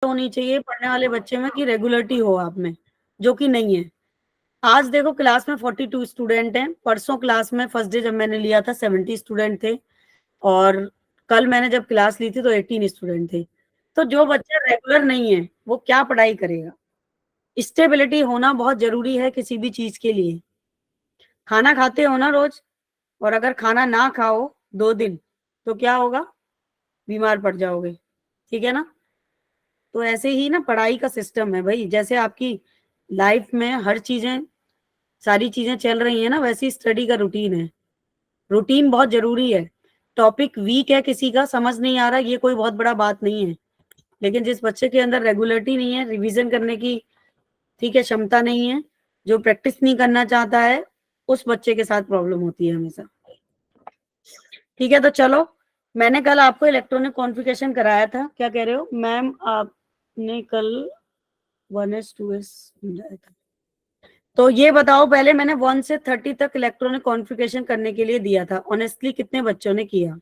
होनी चाहिए पढ़ने वाले बच्चे में कि रेगुलरिटी हो आप में, जो कि नहीं है। आज देखो क्लास में 42 स्टूडेंट हैं, परसों क्लास में फर्स्ट डे जब मैंने लिया था 70 स्टूडेंट थे, और कल मैंने जब क्लास ली थी तो 18 स्टूडेंट थे। तो जो बच्चा रेगुलर नहीं है वो क्या पढ़ाई करेगा? स्टेबिलिटी होना बहुत जरूरी है किसी भी चीज के लिए। खाना खाते हो ना रोज, और अगर खाना ना खाओ 2 दिन तो क्या होगा? बीमार पड़ जाओगे, ठीक है ना? तो ऐसे ही ना पढ़ाई का सिस्टम है भाई, जैसे आपकी लाइफ में हर चीजें, सारी चीजें चल रही है ना, वैसी स्टडी का रूटीन है। रूटीन बहुत जरूरी है। टॉपिक वीक है किसी का, समझ नहीं आ रहा, ये कोई बहुत बड़ा बात नहीं है। लेकिन जिस बच्चे के अंदर रेगुलरिटी नहीं है, रिवीजन करने की, ठीक है, क्षमता नहीं है, जो प्रैक्टिस नहीं करना चाहता है, उस बच्चे के साथ प्रॉब्लम होती है हमेशा। ठीक है, तो चलो, मैंने कल आपको इलेक्ट्रॉनिक कॉन्फ़िगरेशन कराया था। क्या कह रहे हो मैम? आपने कल 1s 2s समझाया था, तो ये बताओ पहले, मैंने 1 से 30 तक इलेक्ट्रॉनिक कॉन्फ़िगरेशन करने के लिए दिया था, ऑनेस्टली कितने बच्चों ने किया?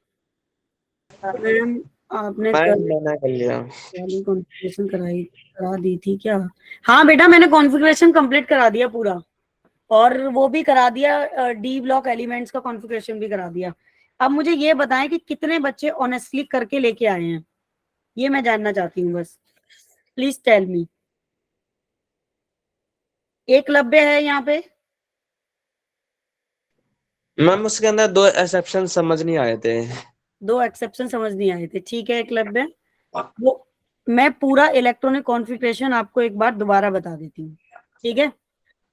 मैम आपने कल मैंने कर लिया। वाली कॉन्फ़िगरेशन करा दी थी क्या? हाँ बेटा, मैंने कॉन्फ़िगरेशन कंप्लीट करा दिया पूरा, और वो भी करा दिया, डी ब्लॉक एलिमेंट्स का कॉन्फ़िगरेशन भी करा दिया। अब मुझे ये बताएं कि कितने बच्चे ऑनेस्टली करके लेके आए हैं, ये मैं जानना चाहती हूँ बस। Please tell me. एकलव्य है यहाँ पे? मैम उसके अंदर 2 एक्सेप्शन समझ नहीं आए थे। 2 एक्सेप्शन समझ नहीं आए थे, ठीक है एकलव्य। वो मैं पूरा इलेक्ट्रॉनिक कॉन्फ़िगरेशन आपको एक बार दोबारा बता देती हूँ, ठीक है?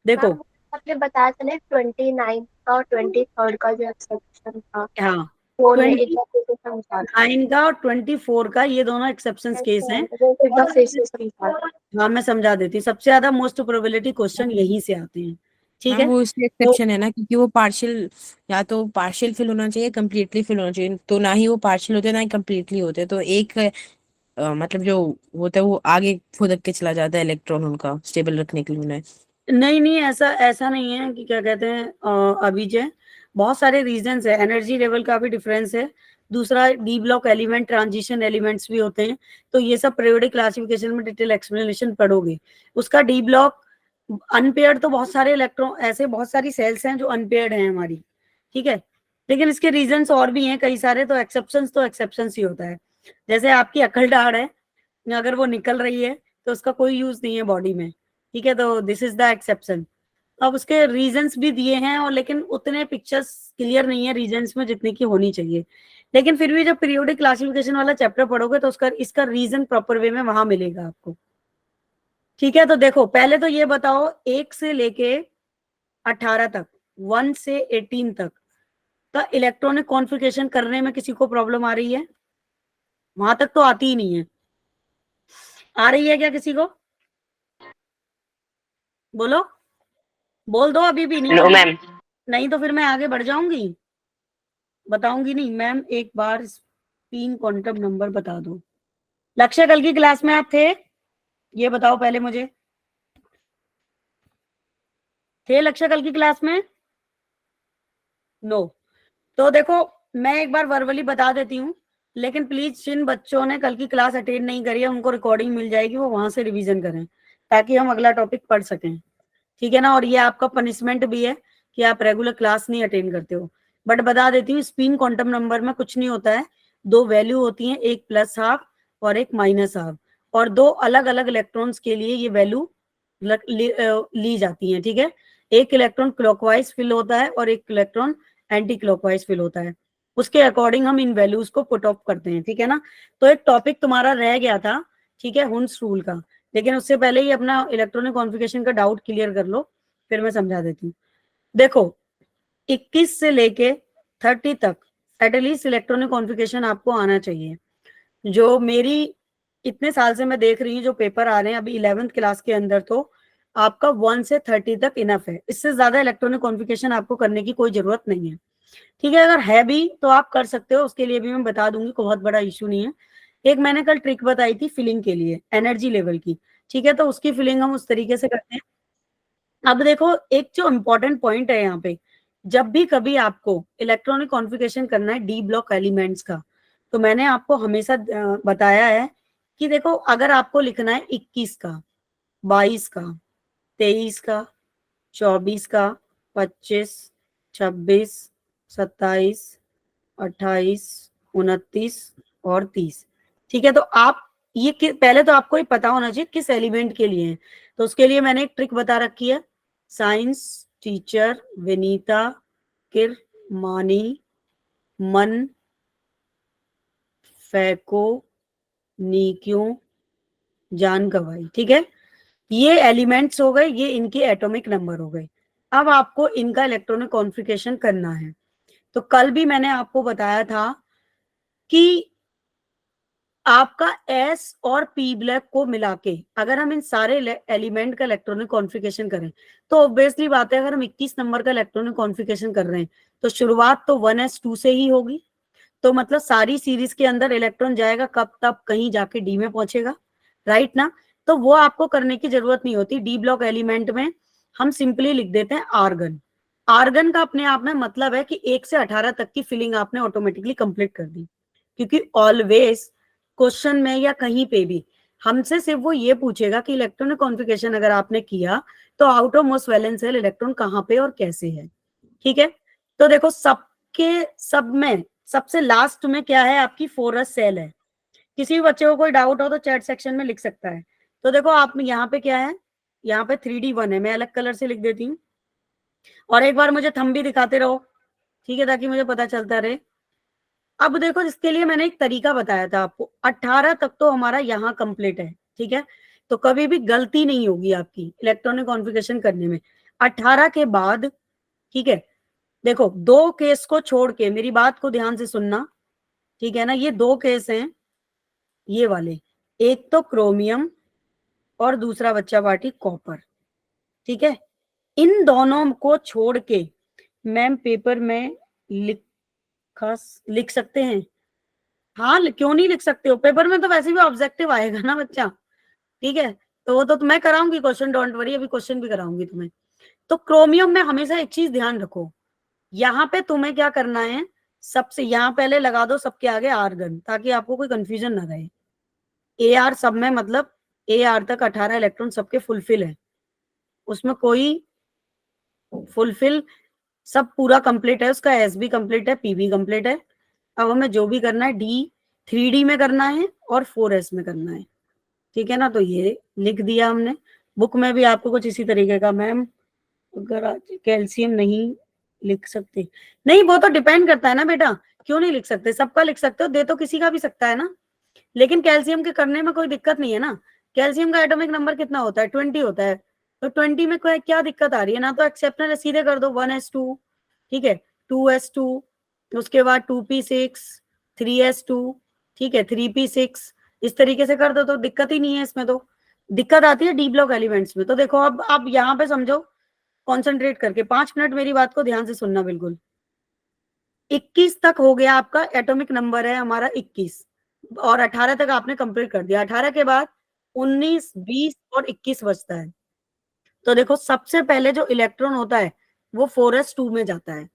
देखो, आपने बताया था ना 29 का और 23 का जो एक्सेप्शन था, हाँ, वो एक 29 का और 24 का, ये दोनों एक्सेप्शन केस हैं। हाँ, मैं समझा देती हूँ। सबसे ज्यादा मोस्ट प्रोबेबिलिटी क्वेश्चन यहीं से आते हैं, ठीक मैम है? वो इसलिए तो एक्सेप्शन है ना, क्योंकि वो पार्शियल, या तो पार्शियल फिल होना चाहिए, कम्प्लीटली फिल होना चाहिए, तो ना ही वो पार्शियल होते ना ही कम्प्लीटली होते, तो एक मतलब जो होता है वो आगे फुदक के चला जाता है इलेक्ट्रॉन उनका स्टेबल रखने के लिए उन्हें। नहीं नहीं, ऐसा ऐसा नहीं है कि क्या कहते हैं, अभिजय, बहुत सारे रीजंस है। एनर्जी लेवल का भी डिफरेंस है। दूसरा, D block element, transition elements भी होते हैं। तो ये सब पीरियोडिक क्लासिफिकेशन में डिटेल एक्सप्लेनेशन पढ़ोगे उसका। डी ब्लॉक अनपेयर्ड, तो बहुत सारे इलेक्ट्रॉन, ऐसे बहुत सारी सेल्स हैं जो अनपेयर्ड हैं हमारी, ठीक है? लेकिन इसके रीजंस और भी हैं कई सारे, तो एक्सेप्शंस ही होता है। जैसे आपकी अकल दाढ़ है, अगर वो निकल रही है तो उसका कोई यूज नहीं है बॉडी में, ठीक है? तो दिस इज द एक्सेप्शन। अब उसके रीजंस भी दिए हैं, और लेकिन उतने पिक्चर्स क्लियर नहीं है रीजंस में जितनी की होनी चाहिए। लेकिन फिर भी जब पीरियोडिक क्लासिफिकेशन वाला चैप्टर पढ़ोगे तो उसका इसका रीजन प्रॉपर वे में वहां मिलेगा आपको, ठीक है? तो देखो, पहले तो ये बताओ, 1 से लेके 18 तक, 1 से 18 तक का इलेक्ट्रॉनिक कॉन्फ़िगरेशन करने में किसी को प्रॉब्लम आ रही है? वहां तक तो आती ही नहीं है। आ रही है क्या किसी को? बोलो, बोल दो अभी भी। नहीं तो मैम नहीं तो फिर मैं आगे बढ़ जाऊंगी, बताऊंगी नहीं। मैम एक बार स्पिन क्वांटम नंबर बता दो। लक्ष्य, कल की क्लास में आप थे? ये बताओ पहले मुझे, थे लक्ष्य कल की क्लास में? नो। तो देखो, मैं एक बार वर्बली बता देती हूँ, लेकिन प्लीज जिन बच्चों ने कल की क्लास अटेंड नहीं करी है उनको रिकॉर्डिंग मिल जाएगी, वो वहां से रिवीजन करें ताकि हम अगला टॉपिक पढ़ सकें, ठीक है ना? और ये आपका पनिशमेंट भी है कि आप रेगुलर क्लास नहीं अटेंड करते हो। बट बता देती हूँ, स्पिन क्वांटम नंबर में कुछ नहीं होता है। 2 वैल्यू होती हैं, एक +12 और एक -12, और 2 अलग अलग इलेक्ट्रॉन्स के लिए ये वैल्यू ली जाती है, ठीक है? एक इलेक्ट्रॉन क्लॉकवाइज फिल होता है और एक इलेक्ट्रॉन एंटी क्लॉकवाइज फिल होता है। उसके अकॉर्डिंग हम इन वैल्यूज को पुट ऑफ करते हैं, ठीक है ना? तो एक टॉपिक तुम्हारा रह गया था, ठीक है, हुन्स रूल का। लेकिन उससे पहले ही अपना इलेक्ट्रॉनिक कॉन्फ़िगरेशन का डाउट क्लियर कर लो, फिर मैं समझा देती हूँ। देखो, 21 से लेके 30 तक एटलीस्ट इलेक्ट्रॉनिक कॉन्फ़िगरेशन आपको आना चाहिए। जो मेरी इतने साल से मैं देख रही हूँ जो पेपर आ रहे हैं अभी 11th क्लास के अंदर, तो आपका 1 से 30 तक इनफ है। इससे ज्यादा इलेक्ट्रॉनिक कॉन्फ़िगरेशन आपको करने की कोई जरूरत नहीं है, ठीक है? अगर है भी तो आप कर सकते हो, उसके लिए भी मैं बता दूंगी, कोई बहुत बड़ा इशू नहीं है। एक मैंने कल ट्रिक बताई थी फिलिंग के लिए, एनर्जी लेवल की, ठीक है? तो उसकी फिलिंग हम उस तरीके से करते हैं। अब देखो, एक जो इम्पोर्टेंट पॉइंट है यहाँ पे, जब भी कभी आपको इलेक्ट्रॉनिक कॉन्फ़िगरेशन करना है डी ब्लॉक एलिमेंट्स का, तो मैंने आपको हमेशा बताया है कि देखो अगर आपको लिखना है 21 का, 22 का, 23 का, 24 का, 25, 26, 27, 28, 29 और 30, ठीक है। तो आप ये पहले तो आपको ये पता होना चाहिए किस एलिमेंट के लिए है। तो उसके लिए मैंने एक ट्रिक बता रखी है। साइंस टीचर विनीता किरमानी मन फैको नीक्यू जान गवाई, ठीक है। ये एलिमेंट्स हो गए, ये इनके एटॉमिक नंबर हो गए। अब आपको इनका इलेक्ट्रॉनिक कॉन्फ़िगरेशन करना है। तो कल भी मैंने आपको बताया था कि आपका S और P ब्लैक को मिला के अगर हम इन सारे एलिमेंट का इलेक्ट्रॉनिक कॉन्फ़िगरेशन करें तो ऑब्वियसली बात है, अगर हम 21 नंबर का इलेक्ट्रॉनिक कॉन्फ़िगरेशन कर रहे हैं तो शुरुआत तो 1s2 से ही होगी। तो मतलब सारी सीरीज के अंदर इलेक्ट्रॉन जाएगा कब, तब कहीं जाके डी में पहुंचेगा, राइट ना। तो वो आपको करने की जरूरत नहीं होती। डी ब्लॉक एलिमेंट में हम सिंपली लिख देते हैं आर्गन। आर्गन का अपने आप में मतलब है कि 1 से 18 तक की फिलिंग आपने ऑटोमेटिकली कंप्लीट कर दी, क्योंकि ऑलवेज क्वेश्चन में या कहीं पे भी हमसे सिर्फ वो ये पूछेगा कि इलेक्ट्रॉनिक कॉन्फ़िगरेशन अगर आपने किया तो out of most valence shell electron कहाँ पे और कैसे है, ठीक है। तो देखो सब में सबसे लास्ट में क्या है, आपकी 4s सेल है। किसी भी बच्चे को कोई डाउट हो तो चैट सेक्शन में लिख सकता है। तो देखो आप यहाँ पे क्या है, यहाँ पे 3D1 है, मैं अलग कलर से लिख देती हूँ। और एक बार मुझे थंब भी दिखाते रहो, ठीक है, ताकि मुझे पता चलता रहे। अब देखो इसके लिए मैंने एक तरीका बताया था आपको। 18 तक तो हमारा यहाँ कंप्लीट है, ठीक है। तो कभी भी गलती नहीं होगी आपकी इलेक्ट्रॉनिक कॉन्फ़िगरेशन करने में। 18 के बाद, ठीक है, देखो 2 केस को छोड़ के मेरी बात को ध्यान से सुनना, ठीक है ना। ये 2 केस हैं, ये वाले, एक तो क्रोमियम और दूसरा बच्चा पार्टी कॉपर, ठीक है। इन दोनों को छोड़ के मैम पेपर में लिख सकते हैं। हाँ, क्यों नहीं लिख सकते हो, पेपर में तो वैसे भी ऑब्जेक्टिव आएगा ना बच्चा, ठीक है। तो वो तो मैं कराऊंगी क्वेश्चन, डोंट वरी, अभी क्वेश्चन भी कराऊंगी तुम्हें। तो क्रोमियम में हमेशा एक चीज ध्यान रखो, यहाँ पे तुम्हें क्या करना है, सबसे यहाँ पहले लगा दो सबके आगे आर्गन, ताकि आपको कोई कंफ्यूजन ना रहे। AR सब में मतलब AR तक 18 इलेक्ट्रॉन सबके फुलफिल है, उसमें कोई फुलफिल सब पूरा कंप्लीट है, उसका S भी कंप्लीट है, P भी कंप्लीट है। अब हमें जो भी करना है D 3D में करना है और 4s में करना है, ठीक है ना। तो ये लिख दिया हमने। बुक में भी आपको कुछ इसी तरीके का, मैम अगर आज कैल्शियम नहीं लिख सकते, नहीं वो तो डिपेंड करता है ना बेटा, क्यों नहीं लिख सकते, सबका लिख सकते हो, दे तो किसी का भी सकता है ना। लेकिन कैल्शियम के करने में कोई दिक्कत नहीं है ना। कैल्शियम का एटॉमिक नंबर कितना होता है, 20 होता है। तो 20 में कोई क्या दिक्कत आ रही है ना, तो एक्सेप्शनल सीधे कर दो 1s2, ठीक है, 2s2, उसके बाद 2p6, 3s2, ठीक है, 3p6, इस तरीके से कर दो तो दिक्कत ही नहीं है। इसमें तो दिक्कत आती है डी ब्लॉक एलिमेंट्स में। तो देखो अब आप यहाँ पे समझो, कॉन्सेंट्रेट करके 5 मिनट मेरी बात को ध्यान से सुनना बिल्कुल। 21 तक हो गया आपका, एटॉमिक नंबर है हमारा 21, और 18 तक आपने कंप्लीट कर दिया। 18 के बाद 19, 20 और 21 बचता है। तो देखो सबसे पहले जो इलेक्ट्रॉन होता है वो 4s2 में जाता है,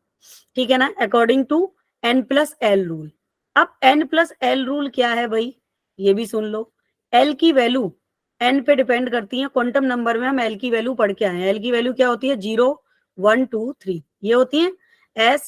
ठीक है ना, अकॉर्डिंग टू n+l रूल। अब n+l रूल क्या है भाई, ये भी सुन लो। l की वैल्यू n पे डिपेंड करती है। क्वांटम नंबर में हम l की वैल्यू पढ़ के आए हैं। l की वैल्यू क्या होती है, 0, 1, 2, 3 ये होती है। s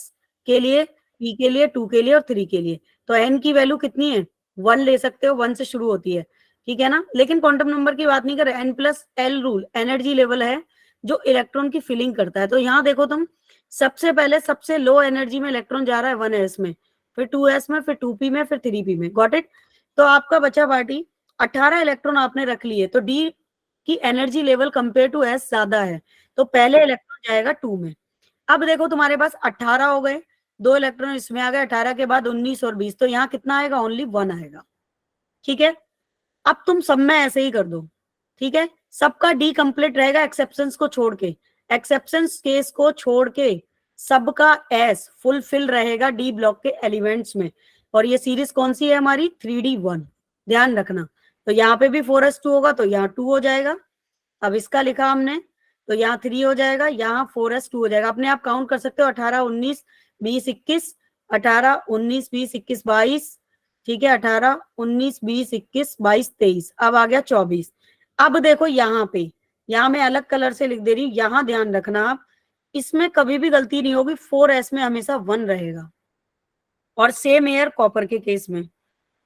के लिए, p के लिए, 2 के लिए और 3 के लिए। तो n की वैल्यू कितनी है, 1 ले सकते हो, 1 से शुरू होती है, ठीक है ना। लेकिन क्वांटम नंबर की बात नहीं कर रहे, n+l रूल एनर्जी लेवल है जो इलेक्ट्रॉन की फिलिंग करता है। तो यहाँ देखो तुम, सबसे पहले सबसे लो एनर्जी में इलेक्ट्रॉन जा रहा है 1s में, फिर 2s में, फिर 2p में, फिर 3p में, गॉट इट। तो आपका बचा पार्टी 18 इलेक्ट्रॉन आपने रख लिए, तो डी की energy level compare to s ज्यादा है, तो पहले इलेक्ट्रॉन जाएगा 2 में। अब देखो तुम्हारे पास 18 हो गए, 2 इलेक्ट्रॉन इसमें आ गए, 18 के बाद 19 और 20, तो यहाँ कितना आएगा, ओनली 1 आएगा, ठीक है। अब तुम सब में ऐसे ही कर दो, ठीक है। सबका डी कंप्लीट रहेगा एक्सेप्शंस को छोड़ के, एक्सेप्शंस केस को छोड़ के सबका एस फुलफिल रहेगा डी ब्लॉक के एलिमेंट्स में। और ये सीरीज कौन सी है हमारी, 3D1, ध्यान रखना। तो यहाँ पे भी 4s2 होगा तो यहाँ 2 हो जाएगा। अब इसका लिखा हमने, तो यहाँ 3 हो जाएगा, यहाँ 4s2 हो जाएगा। अपने आप काउंट कर सकते हो, 18, 19, 20, 21, 18, 19, 20, 21, 22, ठीक है, 18, 19, 20, 21, 22, 23, अब आ गया 24। अब देखो यहाँ पे, यहाँ मैं अलग कलर से लिख दे रही हूँ, यहाँ ध्यान रखना आप, इसमें कभी भी गलती नहीं होगी, 4s में हमेशा 1 रहेगा। और सेम एयर कॉपर के केस में,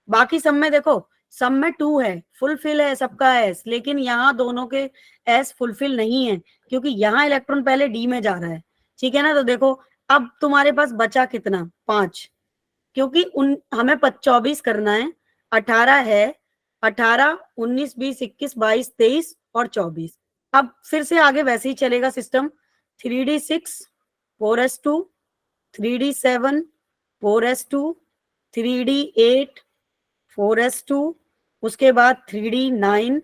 बाकी सब में देखो, सब में 2 है, फुलफिल है सबका एस, लेकिन यहाँ दोनों के एस फुलफिल नहीं है, क्योंकि यहाँ इलेक्ट्रॉन पहले डी में जा रहा है, ठीक है ना। तो देखो अब तुम्हारे पास बचा कितना, 5, क्योंकि हमें 24 करना है, 18 है, 18, 19, 20, 21, 22, 23 और 24। अब फिर से आगे वैसे ही चलेगा system, 3d6, 4s2, 3d7, 4s2, 3d8, 4s2, उसके बाद 3d9,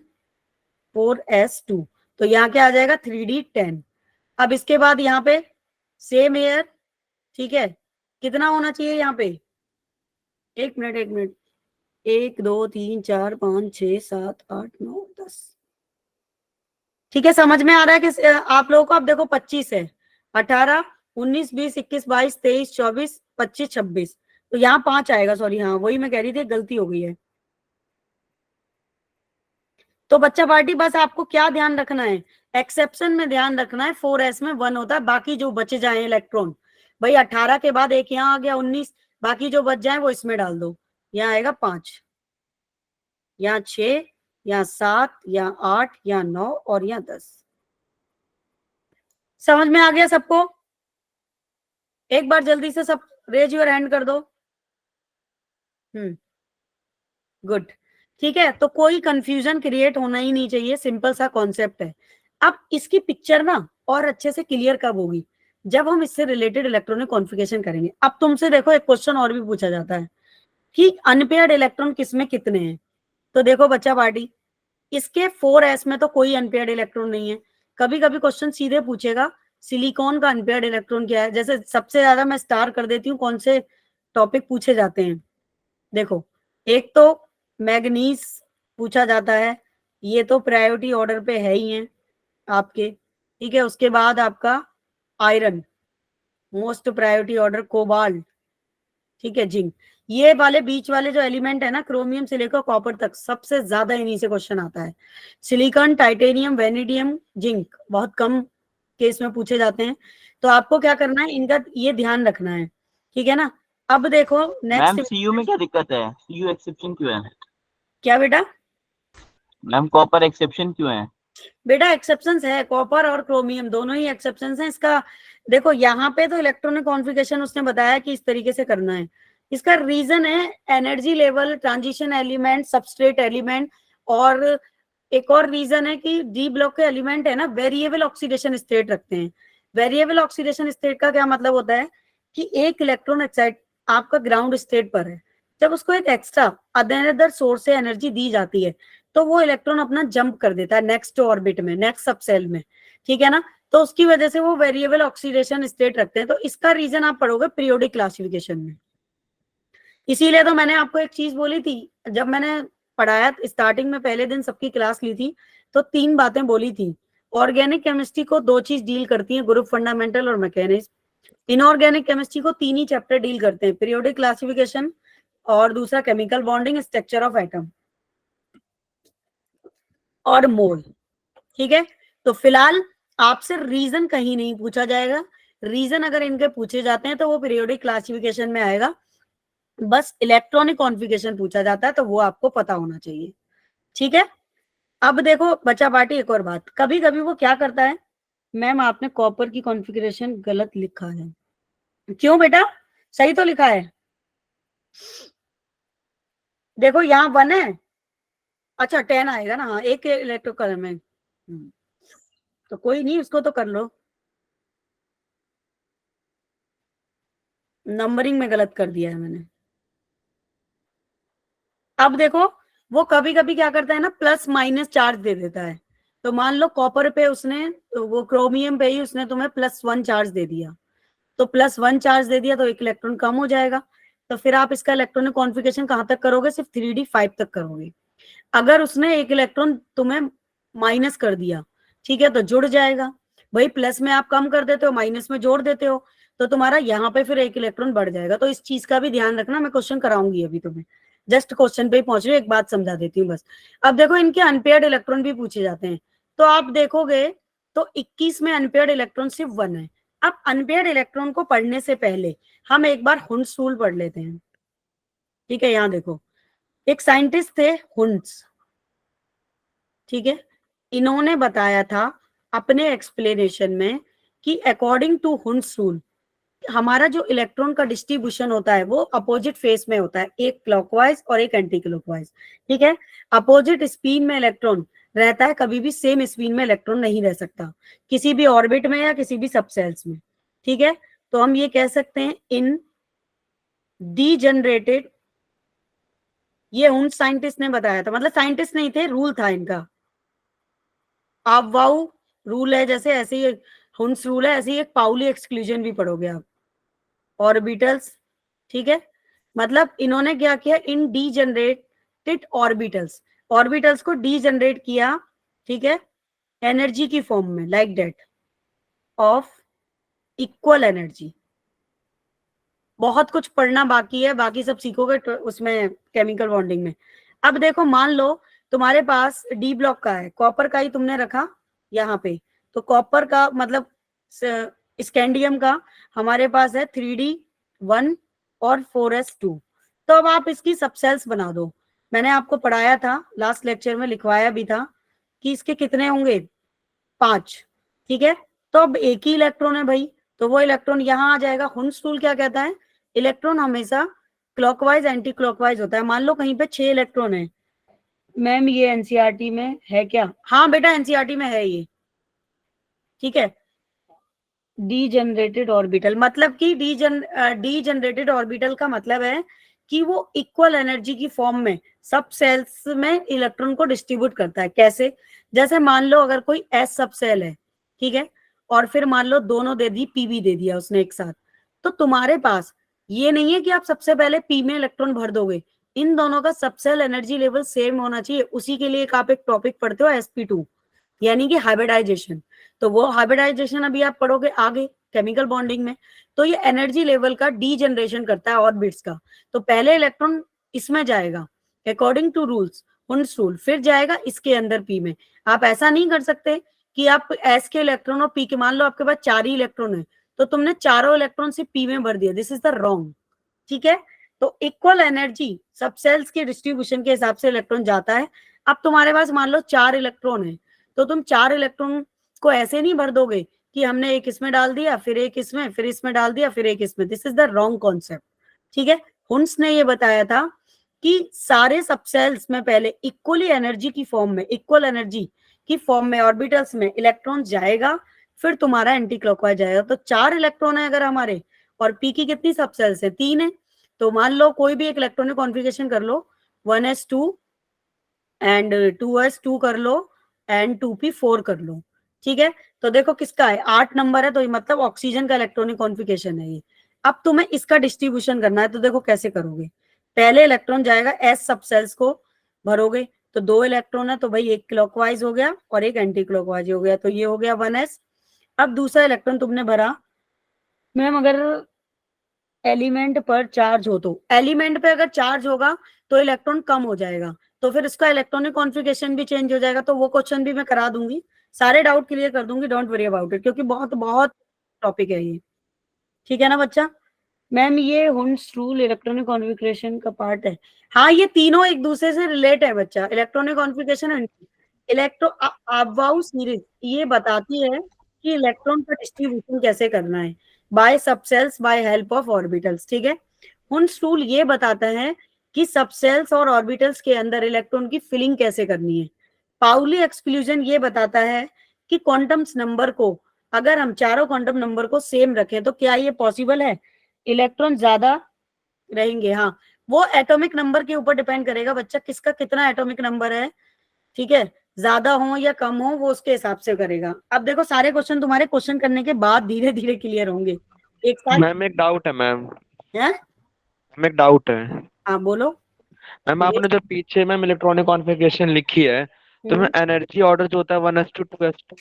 4s2, तो यहाँ क्या आ जाएगा 3d10। अब इसके बाद यहाँ पे सेम एयर, ठीक है, कितना होना चाहिए यहाँ पे, 1 मिनट, 1, 2, 3, 4, 5, 6, 7, 8, 9, 10, ठीक है, समझ में आ रहा है कि आप लोगों को। अब देखो 25 है, 18, 19, 20, 21, 22, 23, 24, 25, 26, तो यहाँ 5 आएगा, सॉरी, हाँ वही मैं कह रही थी, गलती हो गई है। तो बच्चा पार्टी बस आपको क्या ध्यान रखना है, एक्सेप्शन में ध्यान रखना है, 4s में 1 होता है, बाकी जो बचे जाए इलेक्ट्रॉन, भाई 18 के बाद एक यहाँ आ गया 19, बाकी जो बच जाए वो इसमें डाल दो, यहाँ आएगा 5, यहाँ 6, यहाँ 7, यहाँ 8, यहाँ 9 और यहाँ 10। समझ में आ गया सबको? एक बार जल्दी से सब रेज योर हैंड कर दो। गुड, ठीक है, तो कोई कंफ्यूजन क्रिएट होना ही नहीं चाहिए, सिंपल सा कॉन्सेप्ट है। अब इसकी पिक्चर ना और अच्छे से क्लियर कब होगी, जब हम इससे रिलेटेड इलेक्ट्रॉनिक कॉन्फ़िगरेशन करेंगे। अब तुमसे देखो एक क्वेश्चन और भी पूछा जाता है कि अनपेयर्ड इलेक्ट्रॉन किसमें कितने हैं, तो देखो बच्चा पार्टी, इसके 4s में तो कोई अनपेयर्ड इलेक्ट्रॉन नहीं है। कभी कभी क्वेश्चन सीधे पूछेगा सिलिकॉन का अनपेयर्ड इलेक्ट्रॉन क्या है, जैसे सबसे ज्यादा मैं स्टार कर देती हूँ कौन से टॉपिक पूछे जाते हैं। देखो, एक तो मैग्नीज पूछा जाता है, ये तो प्रायोरिटी ऑर्डर पे है ही है आपके, ठीक है। उसके बाद आपका iron, most priority order, cobalt, ठीक है, जिंक, ये वाले बीच वाले जो एलिमेंट है ना, क्रोमियम से लेकर कॉपर तक, सबसे ज्यादा इन्हीं से क्वेश्चन आता है। सिलिकॉन, टाइटेनियम, वेनेडियम, जिंक बहुत कम केस में पूछे जाते हैं। तो आपको क्या करना है, इनका ये ध्यान रखना है, ठीक है ना। अब देखो मैम नेक्स्ट, सीयू में क्या दिक्कत है, सीयू एक्सेप्शन क्यों है? क्या बेटा? मैम कॉपर एक्सेप्शन क्यों है? बेटा एक्सेप्शंस है, कॉपर और क्रोमियम दोनों ही एक्सेप्शंस हैं। इसका देखो यहाँ पे तो इलेक्ट्रॉनिक कॉन्फ़िगरेशन उसने बताया कि इस तरीके से करना है, इसका रीजन है energy level, transition element, substrate element, और एक और रीजन है कि डी ब्लॉक के एलिमेंट है ना, वेरिएबल ऑक्सीडेशन स्टेट रखते हैं। वेरिएबल ऑक्सीडेशन स्टेट का क्या मतलब होता है कि एक इलेक्ट्रॉन एक्साइट आपका ग्राउंड स्टेट पर है, जब उसको एक एक्स्ट्रा अदर सोर्स से एनर्जी दी जाती है तो वो इलेक्ट्रॉन अपना जंप कर देता है नेक्स्ट ऑर्बिट में, नेक्स्ट सबसेल में, ठीक है ना। तो उसकी वजह से वो वेरिएबल ऑक्सीडेशन स्टेट रखते हैं। तो इसका रीजन आप पढ़ोगे पीरियोडिक क्लासिफिकेशन में। इसीलिए तो मैंने आपको एक चीज बोली थी, जब मैंने पढ़ाया स्टार्टिंग में पहले दिन सबकी क्लास ली थी, तो 3 बातें बोली थी। ऑर्गेनिक केमिस्ट्री को 2 चीज डील करती है, ग्रुप फंडामेंटल और मैकेनिज्म। इनऑर्गेनिक केमिस्ट्री को 3 ही चैप्टर डील करते हैं, पीरियोडिक क्लासिफिकेशन, और दूसरा chemical bonding, structure of atom और मोल, ठीक है। तो फिलहाल आपसे रीजन कहीं नहीं पूछा जाएगा, रीजन अगर इनके पूछे जाते हैं तो वो पीरियोडिक क्लासिफिकेशन में आएगा, बस इलेक्ट्रॉनिक कॉन्फ़िगरेशन पूछा जाता है तो वो आपको पता होना चाहिए, ठीक है। अब देखो बच्चा पार्टी, एक और बात, कभी कभी वो क्या करता है, मैम आपने कॉपर की कॉन्फ़िगरेशन गलत लिखा है। क्यों बेटा, सही तो लिखा है। देखो यहाँ 1 है, अच्छा 10 आएगा ना, हाँ एक इलेक्ट्रोकल में, तो कोई नहीं, उसको तो कर लो, नंबरिंग में गलत कर दिया है मैंने। अब देखो वो कभी कभी क्या करता है ना, प्लस माइनस चार्ज दे देता है। तो मान लो कॉपर पे उसने, तो वो क्रोमियम पे ही उसने तुम्हें +1 चार्ज दे दिया, तो +1 चार्ज दे दिया तो एक इलेक्ट्रॉन कम हो जाएगा। तो फिर आप इसका इलेक्ट्रॉनिक कॉन्फ़िगरेशन कहाँ तक करोगे, सिर्फ 3d5 तक करोगे। अगर उसने एक इलेक्ट्रॉन तुम्हें माइनस कर दिया, ठीक है, तो जुड़ जाएगा। भाई प्लस में आप कम कर देते हो, माइनस में जोड़ देते हो, तो तुम्हारा यहाँ पे फिर एक इलेक्ट्रॉन बढ़ जाएगा। तो इस चीज का भी ध्यान रखना, मैं क्वेश्चन कराऊंगी अभी तुम्हें, जस्ट क्वेश्चन पे ही पहुंच रही हूँ, एक बात समझा देती हूँ बस। अब देखो इनके अनपेयर्ड इलेक्ट्रॉन भी पूछे जाते हैं, तो आप देखोगे तो 21 में अनपेयर्ड इलेक्ट्रॉन सिर्फ 1 है। अब अनपेयर्ड इलेक्ट्रॉन को पढ़ने से पहले हम एक बार हुंड्स रूल पढ़ लेते हैं, ठीक है। यहाँ देखो, एक साइंटिस्ट थे हुंड्स, ठीक है। इन्होंने बताया था अपने एक्सप्लेनेशन में कि अकॉर्डिंग टू हुंड्स रूल हमारा जो इलेक्ट्रॉन का डिस्ट्रीब्यूशन होता है वो अपोजिट फेस में होता है, एक क्लॉकवाइज और एक एंटी क्लॉकवाइज, ठीक है। अपोजिट स्पिन में इलेक्ट्रॉन रहता है, कभी भी सेम स्पिन में इलेक्ट्रॉन नहीं रह सकता किसी भी ऑर्बिट में या किसी भी सबसेल्स में, ठीक है। तो हम ये कह सकते हैं इन डीजनरेटेड, ये उन साइंटिस्ट ने बताया था, मतलब साइंटिस्ट नहीं थे, रूल था इनका। आप वाउ रूल है जैसे, ऐसे ही हुंस रूल है, ऐसे ही एक पाउली एक्सक्लूजन भी पढ़ोगे आप, ऑर्बिटल्स, ठीक है। मतलब इन्होंने क्या किया, इन डीजनरेटेड ऑर्बिटल्स, ऑर्बिटल्स को डीजनरेट किया, ठीक है, एनर्जी की फॉर्म में, like that of equal energy. बहुत कुछ पढ़ना बाकी है, बाकी सब सीखोगे उसमें केमिकल बॉन्डिंग में। अब देखो मान लो तुम्हारे पास डी ब्लॉक का है, कॉपर का ही तुमने रखा यहाँ पे, तो कॉपर का मतलब स्कैंडियम का हमारे पास है 3D1 और 4s2। तो अब आप इसकी सबसेल्स बना दो। मैंने आपको पढ़ाया था लास्ट लेक्चर में, लिखवाया भी था कि इसके कितने होंगे, 5, ठीक है। तो अब एक ही इलेक्ट्रॉन है भाई, तो वो इलेक्ट्रॉन यहाँ आ जाएगा। हुंस रूल क्या कहता है, इलेक्ट्रॉन हमेशा क्लॉकवाइज एंटी क्लॉकवाइज होता है। मान लो कहीं पे 6 इलेक्ट्रॉन है, मैम ये एनसीईआरटी में है क्या, हाँ बेटा एनसीईआरटी में है ये, ठीक है। डीजनरेटेड ऑर्बिटल मतलब कि डीजनरेटेड ऑर्बिटल का मतलब है कि वो इक्वल एनर्जी की फॉर्म में सब सेल्स में इलेक्ट्रॉन को डिस्ट्रीब्यूट करता है। कैसे, जैसे मान लो अगर कोई एस सब सेल है, ठीक है, और फिर मान लो दोनों दे दी, पी भी दे दिया उसने एक साथ, तो तुम्हारे पास ये नहीं है कि आप सबसे पहले पी में इलेक्ट्रॉन भर दोगे, इन दोनों का सब सेल एनर्जी लेवल सेम होना चाहिए। उसी के लिए आप एक टॉपिक पढ़ते हो sp2, यानी कि हाइब्रिडाइजेशन। तो वो हाइब्रिडाइजेशन अभी आप पढ़ोगे आगे केमिकल बॉन्डिंग में। तो ये एनर्जी लेवल का डीजनरेशन करता है ऑर्बिट्स का। तो पहले इलेक्ट्रॉन इसमें जाएगा according to rules, Hund's rule, फिर जाएगा इसके अंदर पी में। आप ऐसा नहीं कर सकते कि आप एस के इलेक्ट्रॉन और पी के, मान लो आपके पास 4 ही इलेक्ट्रॉन है तो तुमने चारों इलेक्ट्रॉन से पी में भर दिया, दिस इज द रॉन्ग, ठीक है। तो इक्वल एनर्जी सब सेल्स के डिस्ट्रीब्यूशन के हिसाब से इलेक्ट्रॉन जाता है। अब तुम्हारे पास मान लो 4 इलेक्ट्रॉन है, तो तुम 4 इलेक्ट्रॉन को ऐसे नहीं भर दोगे कि हमने एक इसमें डाल दिया, फिर एक इसमें, फिर इसमें डाल दिया, फिर एक इसमें, this is the wrong concept, ठीक है। हुंस ने ये बताया था कि सारे सबसेल्स में पहले इक्वली एनर्जी की फॉर्म में, इक्वल एनर्जी की फॉर्म में ऑर्बिटल्स में इलेक्ट्रॉन जाएगा, फिर तुम्हारा एंटी क्लॉकवाइज जाएगा। तो 4 इलेक्ट्रॉन है अगर हमारे, और पी की कितनी सबसेल्स है, 3 है, तो मान लो कोई भी एक इलेक्ट्रॉनिक कॉन्फ़िगरेशन कर लो, 1s2 एंड 2s2 कर लो एंड 2p4 कर लो, ठीक है। तो देखो किसका है, 8 नंबर है, तो ये मतलब ऑक्सीजन का इलेक्ट्रॉनिक कॉन्फ़िगरेशन है ये। अब तुम्हें इसका डिस्ट्रीब्यूशन करना है, तो देखो कैसे करोगे, पहले इलेक्ट्रॉन जाएगा एस सबसेल्स को भरोगे, तो 2 इलेक्ट्रॉन है तो भाई एक क्लॉकवाइज हो गया और एक एंटी क्लॉकवाइज हो गया, तो ये हो गया 1s। अब दूसरा इलेक्ट्रॉन तुमने भरा, मैम अगर एलिमेंट पर चार्ज हो, तो एलिमेंट पे अगर चार्ज होगा तो इलेक्ट्रॉन कम हो जाएगा, तो फिर इसका इलेक्ट्रॉनिक कॉन्फ़िगरेशन भी चेंज हो जाएगा। तो वो क्वेश्चन भी मैं करा दूंगी, सारे डाउट क्लियर कर दूंगी, डोंट वरी अबाउट इट, क्योंकि बहुत बहुत टॉपिक है ये, ठीक है ना बच्चा। मैम ये हुंस रूल इलेक्ट्रॉनिक कॉन्फ़िगरेशन का पार्ट है, हाँ ये तीनों एक दूसरे से रिलेट है बच्चा, electronic configuration and electro aufbau series ये बताती है कि इलेक्ट्रॉन का डिस्ट्रीब्यूशन कैसे करना है by subshells by help of orbitals, ठीक है। हुंस रूल ये बताता है कि सबसेल्स और ऑर्बिटल्स के अंदर इलेक्ट्रॉन की फिलिंग कैसे करनी है। पाउली एक्सक्लूजन ये बताता है कि क्वांटम्स नंबर को, अगर हम चारों क्वांटम नंबर को सेम रखें तो क्या ये पॉसिबल है, इलेक्ट्रॉन ज्यादा रहेंगे। हाँ, वो एटॉमिक नंबर के ऊपर डिपेंड करेगा बच्चा, किसका कितना एटॉमिक नंबर है, ठीक है, ज्यादा हो या कम हो वो उसके हिसाब से करेगा। अब देखो सारे क्वेश्चन तुम्हारे क्वेश्चन करने के बाद धीरे धीरे क्लियर होंगे एक साथ। मैम एक डाउट है मैम, है मैम एक डाउट है हाँ बोलो। मैम। आपने जो पीछे मैम इलेक्ट्रॉनिक कॉन्फ़िगरेशन लिखी है, तो मैम एनर्जी ऑर्डर जो होता है 1s2 2s2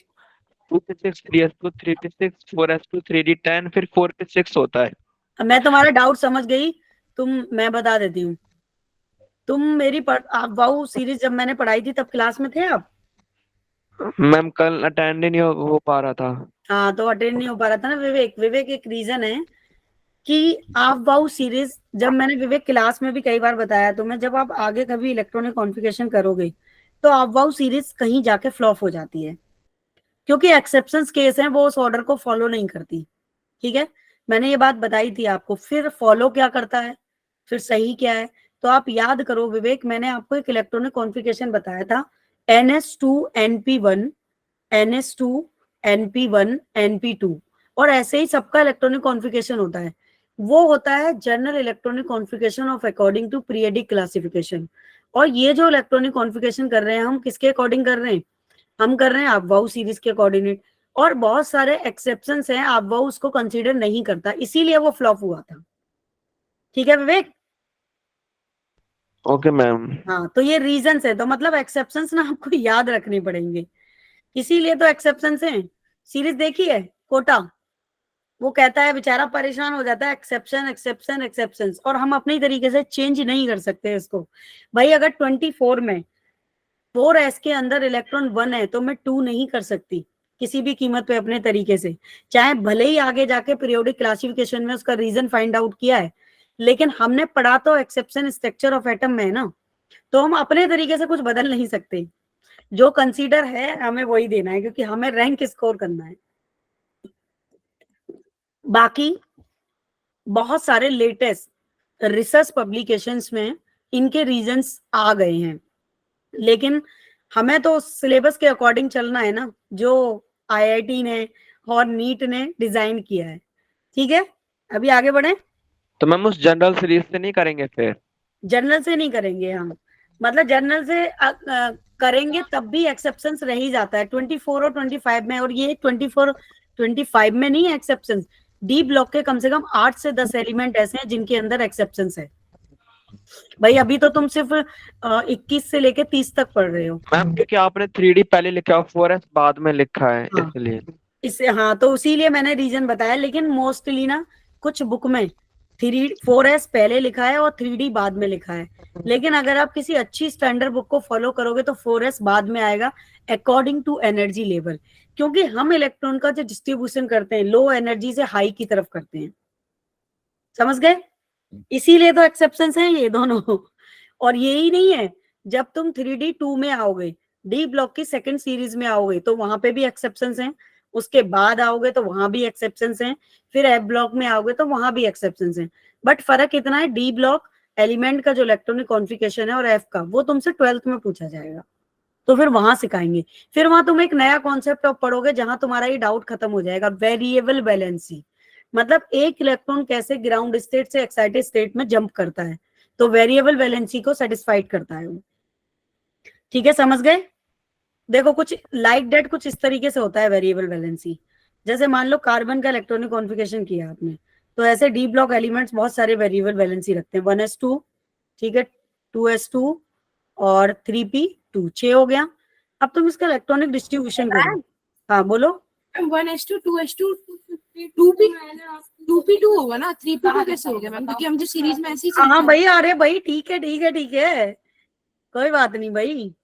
2p6 3s2 3p6 4s2 3d10 फिर 4p6 होता है। अब मैं तुम्हारा डाउट समझ गई, मैं बता देती हूँ। तुम मेरी आप वाउ सीरीज जब मैंने पढ़ाई थी तब क्लास में थे आप? मैम कल अटेंड ही नहीं हो पा रहा था। हाँ, तो अटेंड नहीं हो पा रहा था ना विवेक। विवेक एक रीजन है कि आप वाउ सीरीज, जब मैंने विवेक क्लास में भी कई बार बताया तुम्हें, जब आप आगे कभी इलेक्ट्रॉनिक कॉन्फ़िगरेशन करोगे तो आप वाउ सीरीज कहीं जाके फ्लॉप हो जाती है, क्योंकि एक्सेप्शंस केस है, वो उस ऑर्डर को फॉलो नहीं करती। ठीक है, मैंने ये बात बताई थी आपको। फिर फॉलो क्या करता है, फिर सही क्या है, तो आप याद करो विवेक, मैंने आपको एक इलेक्ट्रॉनिक कॉन्फ़िगरेशन बताया था, NS2 NP1 NS2 NP1 NP2, और ऐसे ही सबका इलेक्ट्रॉनिक कॉन्फ़िगरेशन होता है। वो होता है general electronic configuration of according to periodic classification. और ये जो इलेक्ट्रॉनिक कॉन्फ़िगरेशन कर रहे हैं हम किसके अकॉर्डिंग कर रहे हैं? हम कर रहे हैं आपवाउ सीरीज के कोऑर्डिनेट। और बहुत सारे एक्सेप्शंस हैं, आपवाउ उसको कंसीडर नहीं करता, इसीलिए वो फ्लॉप हुआ था। ठीक है विवेक? Okay ma'am. हाँ, तो ये रीजंस है, तो मतलब एक्सेप्शंस ना आपको याद रखने पड़ेंगे, इसीलिए तो एक्सेप्शंस हैं। सीरीज देखी है कोटा? वो कहता है, बेचारा परेशान हो जाता है, एक्सेप्शन एक्सेप्शन एक्सेप्शंस, और हम अपनी तरीके से चेंज नहीं कर सकते इसको। भाई अगर 24 में 4s के अंदर इलेक्ट्रॉन 1 है तो मैं 2 नहीं कर सकती किसी भी कीमत पे अपने तरीके से, चाहे भले ही आगे जाके पीरियोडिक क्लासिफिकेशन में उसका रीजन फाइंड आउट किया है, लेकिन हमने पढ़ा तो एक्सेप्शन स्ट्रक्चर ऑफ एटम में है ना, तो हम अपने तरीके से कुछ बदल नहीं सकते। जो कंसीडर है हमें वही देना है, क्योंकि हमें रैंक स्कोर करना है। बाकी बहुत सारे लेटेस्ट रिसर्च पब्लिकेशंस में इनके रीजंस आ गए हैं, लेकिन हमें तो सिलेबस के अकॉर्डिंग चलना है ना, जो IIT ने और नीट ने डिजाइन किया है। ठीक है, अभी आगे बढ़े। तो मैम उस जनरल सीरीज से नहीं करेंगे फिर? जर्नल से नहीं करेंगे हम, मतलब जर्नल से करेंगे तब भी एक्सेप्शंस रह ही जाता है 24 और 25 में, और ये 24 25 में नहीं है एक्सेप्शंस। डी ब्लॉक के कम से कम 8 से 10 एलिमेंट ऐसे हैं जिनके अंदर एक्सेप्शंस है। भाई अभी तो तुम सिर्फ 21 से लेके 30 तक पढ़ रहे हो। मैम क्योंकि आपने 3D पहले लिखा और 4S बाद में लिखा है, हाँ, इसलिए। इससे हाँ, तो इसीलिए मैंने रीजन बताया। लेकिन मोस्टली ना कुछ बुक में 4S पहले लिखा है और 3D बाद में लिखा है, लेकिन अगर आप किसी अच्छी स्टैंडर्ड बुक को फॉलो करोगे तो 4S बाद में आएगा अकॉर्डिंग टू एनर्जी लेवल, क्योंकि हम इलेक्ट्रॉन का जो डिस्ट्रीब्यूशन करते हैं लो एनर्जी से हाई की तरफ करते हैं। समझ गए? इसीलिए तो एक्सेप्शंस हैं ये दोनों। और यही नहीं है, जब तुम 3D2 में आओगे, डी ब्लॉक की सेकंड सीरीज में आओगे तो वहां पे भी एक्सेप्शंस हैं, उसके बाद आओगे तो वहां भी एक्सेप्शंस हैं, फिर एफ ब्लॉक में आओगे तो वहां भी एक्सेप्शंस हैं। बट फर्क इतना है, डी ब्लॉक एलिमेंट का जो इलेक्ट्रॉनिक कॉन्फ़िगरेशन है और एफ का, वो तुमसे 12th में पूछा जाएगा, तो फिर वहां सिखाएंगे। फिर वहां तुम एक नया कॉन्सेप्ट ऑफ पढ़ोगे जहां तुम्हारा ये डाउट खत्म हो जाएगा, वेरिएबल वैलेंसी। मतलब एक इलेक्ट्रॉन कैसे ग्राउंड स्टेट से एक्साइटेड स्टेट में जंप करता है, तो वेरिएबल वैलेंसी को सेटिस्फाइड करता है वो। ठीक है, समझ गए? देखो कुछ लाइक डेट कुछ इस तरीके से होता है वेरिएबल वैलेंसी। जैसे मान लो कार्बन का इलेक्ट्रॉनिक कॉन्फ़िगरेशन किया आपने, तो ऐसे डी ब्लॉक एलिमेंट्स बहुत सारे वेरिएबल वैलेंसी रखते हैं, 1s2, ठीक है, 2s2 और 3p2, 6 हो गया। अब तुम इसका इलेक्ट्रॉनिक डिस्ट्रीब्यूशन करो। हाँ बोलो। 1s2 2s2 2p2 होगा ना, 3p2 कैसे हो गया मैम? क्योंकि हम जो सीरीज में ऐसी हाँ भाई, अरे भाई ठीक है ठीक है ठीक है, कोई बात नहीं भाई,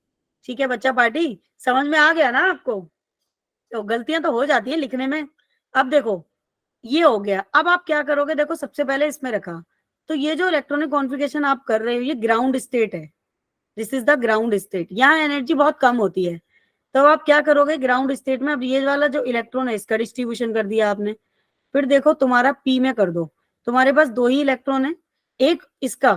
ठीक है बच्चा पार्टी, समझ में आ गया ना आपको? तो गलतियां तो हो जाती हैं लिखने में। अब देखो ये हो गया, अब आप क्या करोगे? देखो सबसे पहले इसमें रखा, तो ये जो इलेक्ट्रॉनिक कॉन्फ़िगरेशन आप कर रहे हो ये ग्राउंड स्टेट है, this is the ground state, यहाँ एनर्जी बहुत कम होती है। तो आप क्या करोगे ग्राउंड स्टेट में? अब ये वाला जो इलेक्ट्रॉन है इसका डिस्ट्रीब्यूशन कर दिया आपने, फिर देखो तुम्हारा पी में कर दो, तुम्हारे पास 2 ही इलेक्ट्रॉन है, एक इसका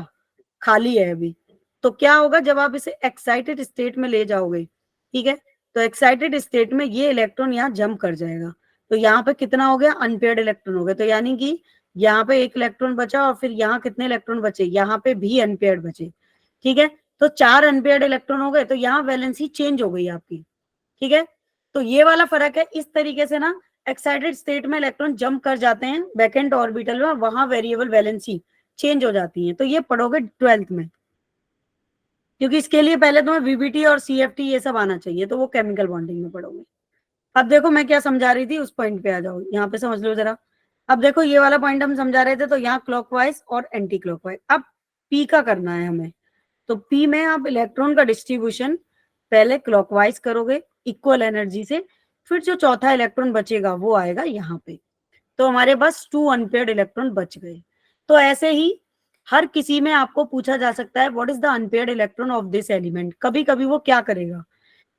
खाली है अभी, तो क्या होगा जब आप इसे एक्साइटेड स्टेट में ले जाओगे, ठीक है, तो एक्साइटेड स्टेट में ये इलेक्ट्रॉन यहाँ जंप कर जाएगा, तो यहाँ पे कितना हो गया? अनपेयर्ड इलेक्ट्रॉन हो गया। तो यानी कि यहाँ पे एक इलेक्ट्रॉन बचा, और फिर यहाँ कितने इलेक्ट्रॉन बचे? यहाँ पे भी अनपेयर्ड बचे, ठीक है, तो 4 अनपेयर्ड इलेक्ट्रॉन हो गए, तो यहाँ वैलेंसी चेंज हो गई आपकी। ठीक है, तो ये वाला फर्क है। इस तरीके से ना एक्साइटेड स्टेट में इलेक्ट्रॉन जंप कर जाते हैं वैकेंट ऑर्बिटल में, वहां वेरिएबल वैलेंसी चेंज हो जाती है, तो ये पढ़ोगे 12th में, क्योंकि इसके लिए पहले तुम्हें VBT और CFT ये सब आना चाहिए, तो वो केमिकल बॉन्डिंग में पढ़ोगे। अब देखो मैं क्या समझा रही थी, उस पॉइंट पे आ जाओ, यहाँ पे समझ लो जरा। अब देखो ये वाला पॉइंट हम समझा रहे थे, तो यहाँ क्लॉकवाइज और एंटी क्लॉकवाइज। अब पी का करना है हमें, तो पी में आप इलेक्ट्रॉन का डिस्ट्रीब्यूशन पहले क्लॉकवाइज करोगे इक्वल एनर्जी से, फिर जो चौथा इलेक्ट्रॉन बचेगा वो आएगा यहाँ पे। तो हमारे पास 2 अनपेयर्ड इलेक्ट्रॉन बच गए। तो ऐसे ही हर किसी में आपको पूछा जा सकता है what is the unpaired electron of this element. कभी कभी वो क्या करेगा,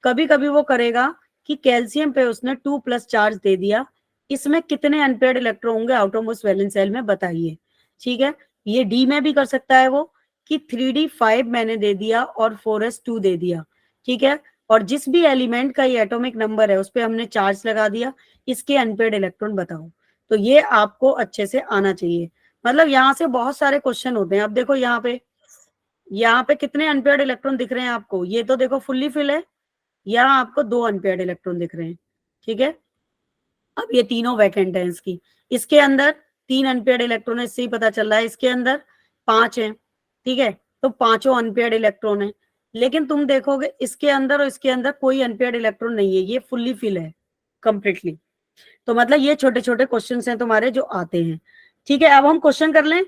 कभी कभी वो करेगा कि कैल्शियम पे उसने 2+ चार्ज दे दिया, इसमें कितने अनपेयर्ड इलेक्ट्रॉन होंगे आउटरमोस्ट वैलेंस शेल में बताइए। ठीक है, ये डी में भी कर सकता है वो कि 3d5 मैंने दे दिया और 4s2 दे दिया। ठीक है, और जिस भी एलिमेंट का ये एटॉमिक नंबर है उस पर हमने चार्ज लगा दिया, इसके अनपेयर्ड इलेक्ट्रॉन बताओ। तो ये आपको अच्छे से आना चाहिए। मतलब यहाँ से बहुत सारे क्वेश्चन होते हैं। अब देखो यहाँ पे कितने अनपेयर्ड इलेक्ट्रॉन दिख रहे हैं आपको, ये तो देखो फुल्ली फिल है, यहाँ आपको 2 अनपेयर्ड इलेक्ट्रॉन दिख रहे हैं। ठीक है, अब ये तीनों वैकेंट है इसकी, इसके अंदर 3 अनपेयर्ड इलेक्ट्रॉन है, इससे ही पता चल रहा है। इसके अंदर 5 है। ठीक है, तो पांचों अनपेयर्ड इलेक्ट्रॉन है। लेकिन तुम देखोगे इसके अंदर और इसके अंदर कोई अनपेयर्ड इलेक्ट्रॉन नहीं है, ये फुल्ली फिल है कंप्लीटली। तो मतलब ये छोटे छोटे क्वेश्चन हैं तुम्हारे जो आते हैं। ठीक है, अब हम क्वेश्चन कर लें।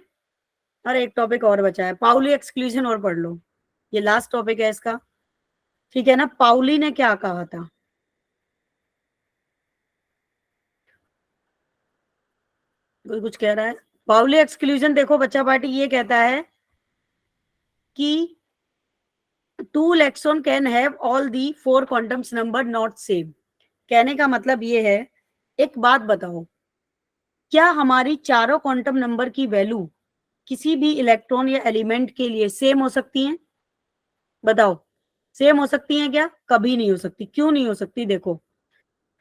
अरे एक टॉपिक और बचा है, पाउली एक्सक्लूजन और पढ़ लो, ये लास्ट टॉपिक है इसका। ठीक है ना, पाउली ने क्या कहा था, कोई कुछ कह रहा है। पाउली एक्सक्लूजन देखो बच्चा पार्टी ये कहता है कि 2 electron can have all the 4 quantums number not same. कहने का मतलब ये है, एक बात बताओ, क्या हमारी चारों क्वांटम नंबर की वैल्यू किसी भी इलेक्ट्रॉन या एलिमेंट के लिए सेम हो सकती हैं? बताओ, सेम हो सकती हैं क्या? कभी नहीं हो सकती। क्यों नहीं हो सकती? देखो,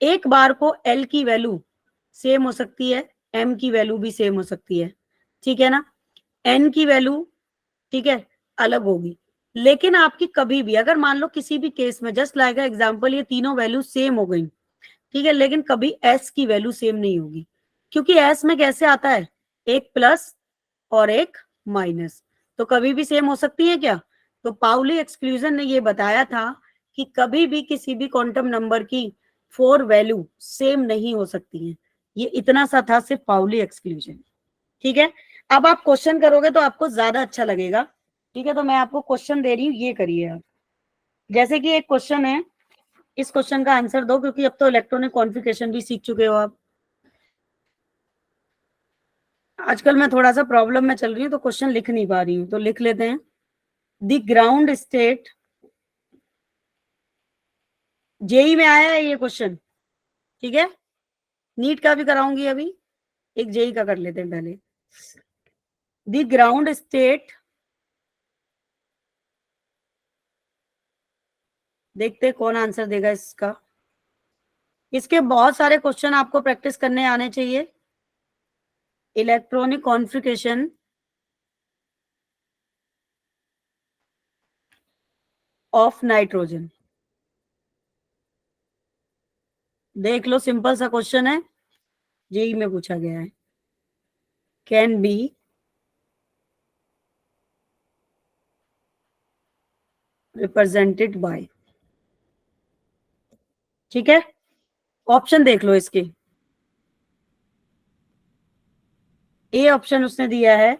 एक बार को एल की वैल्यू सेम हो सकती है, एम की वैल्यू भी सेम हो सकती है। ठीक है ना, एन की वैल्यू ठीक है अलग होगी, लेकिन आपकी कभी भी अगर मान लो किसी भी केस में जस्ट लाइक एग्जांपल ये तीनों वैल्यू सेम हो गई, ठीक है, लेकिन कभी एस की वैल्यू सेम नहीं होगी, क्योंकि एस में कैसे आता है, एक प्लस और एक माइनस, तो कभी भी सेम हो सकती है क्या? तो पाउली एक्सक्लूजन ने ये बताया था कि कभी भी किसी भी क्वांटम नंबर की 4 वैल्यू सेम नहीं हो सकती है। ये इतना सा था सिर्फ पाउली एक्सक्लूजन। ठीक है, अब आप क्वेश्चन करोगे तो आपको ज्यादा अच्छा लगेगा। ठीक है, तो मैं आपको क्वेश्चन दे रही हूँ, ये करिए आप। जैसे कि एक क्वेश्चन है, इस क्वेश्चन का आंसर दो, क्योंकि अब तो इलेक्ट्रॉनिक कॉन्फ़िगरेशन भी सीख चुके हो आप। आजकल मैं थोड़ा सा प्रॉब्लम में चल रही हूँ तो क्वेश्चन लिख नहीं पा रही हूँ, तो लिख लेते हैं। द ग्राउंड स्टेट, जेई में आया है ये क्वेश्चन। ठीक है, नीट का भी कराऊंगी अभी, एक जेई का कर लेते हैं पहले। द ग्राउंड स्टेट, देखते कौन आंसर देगा इसका। इसके बहुत सारे क्वेश्चन आपको प्रैक्टिस करने आने चाहिए। इलेक्ट्रॉनिक कॉन्फ़िगरेशन ऑफ नाइट्रोजन, देख लो सिंपल सा क्वेश्चन है, जेई में पूछा गया है। कैन बी रिप्रेजेंटेड बाय, ठीक है, ऑप्शन देख लो इसके। ए ऑप्शन उसने दिया है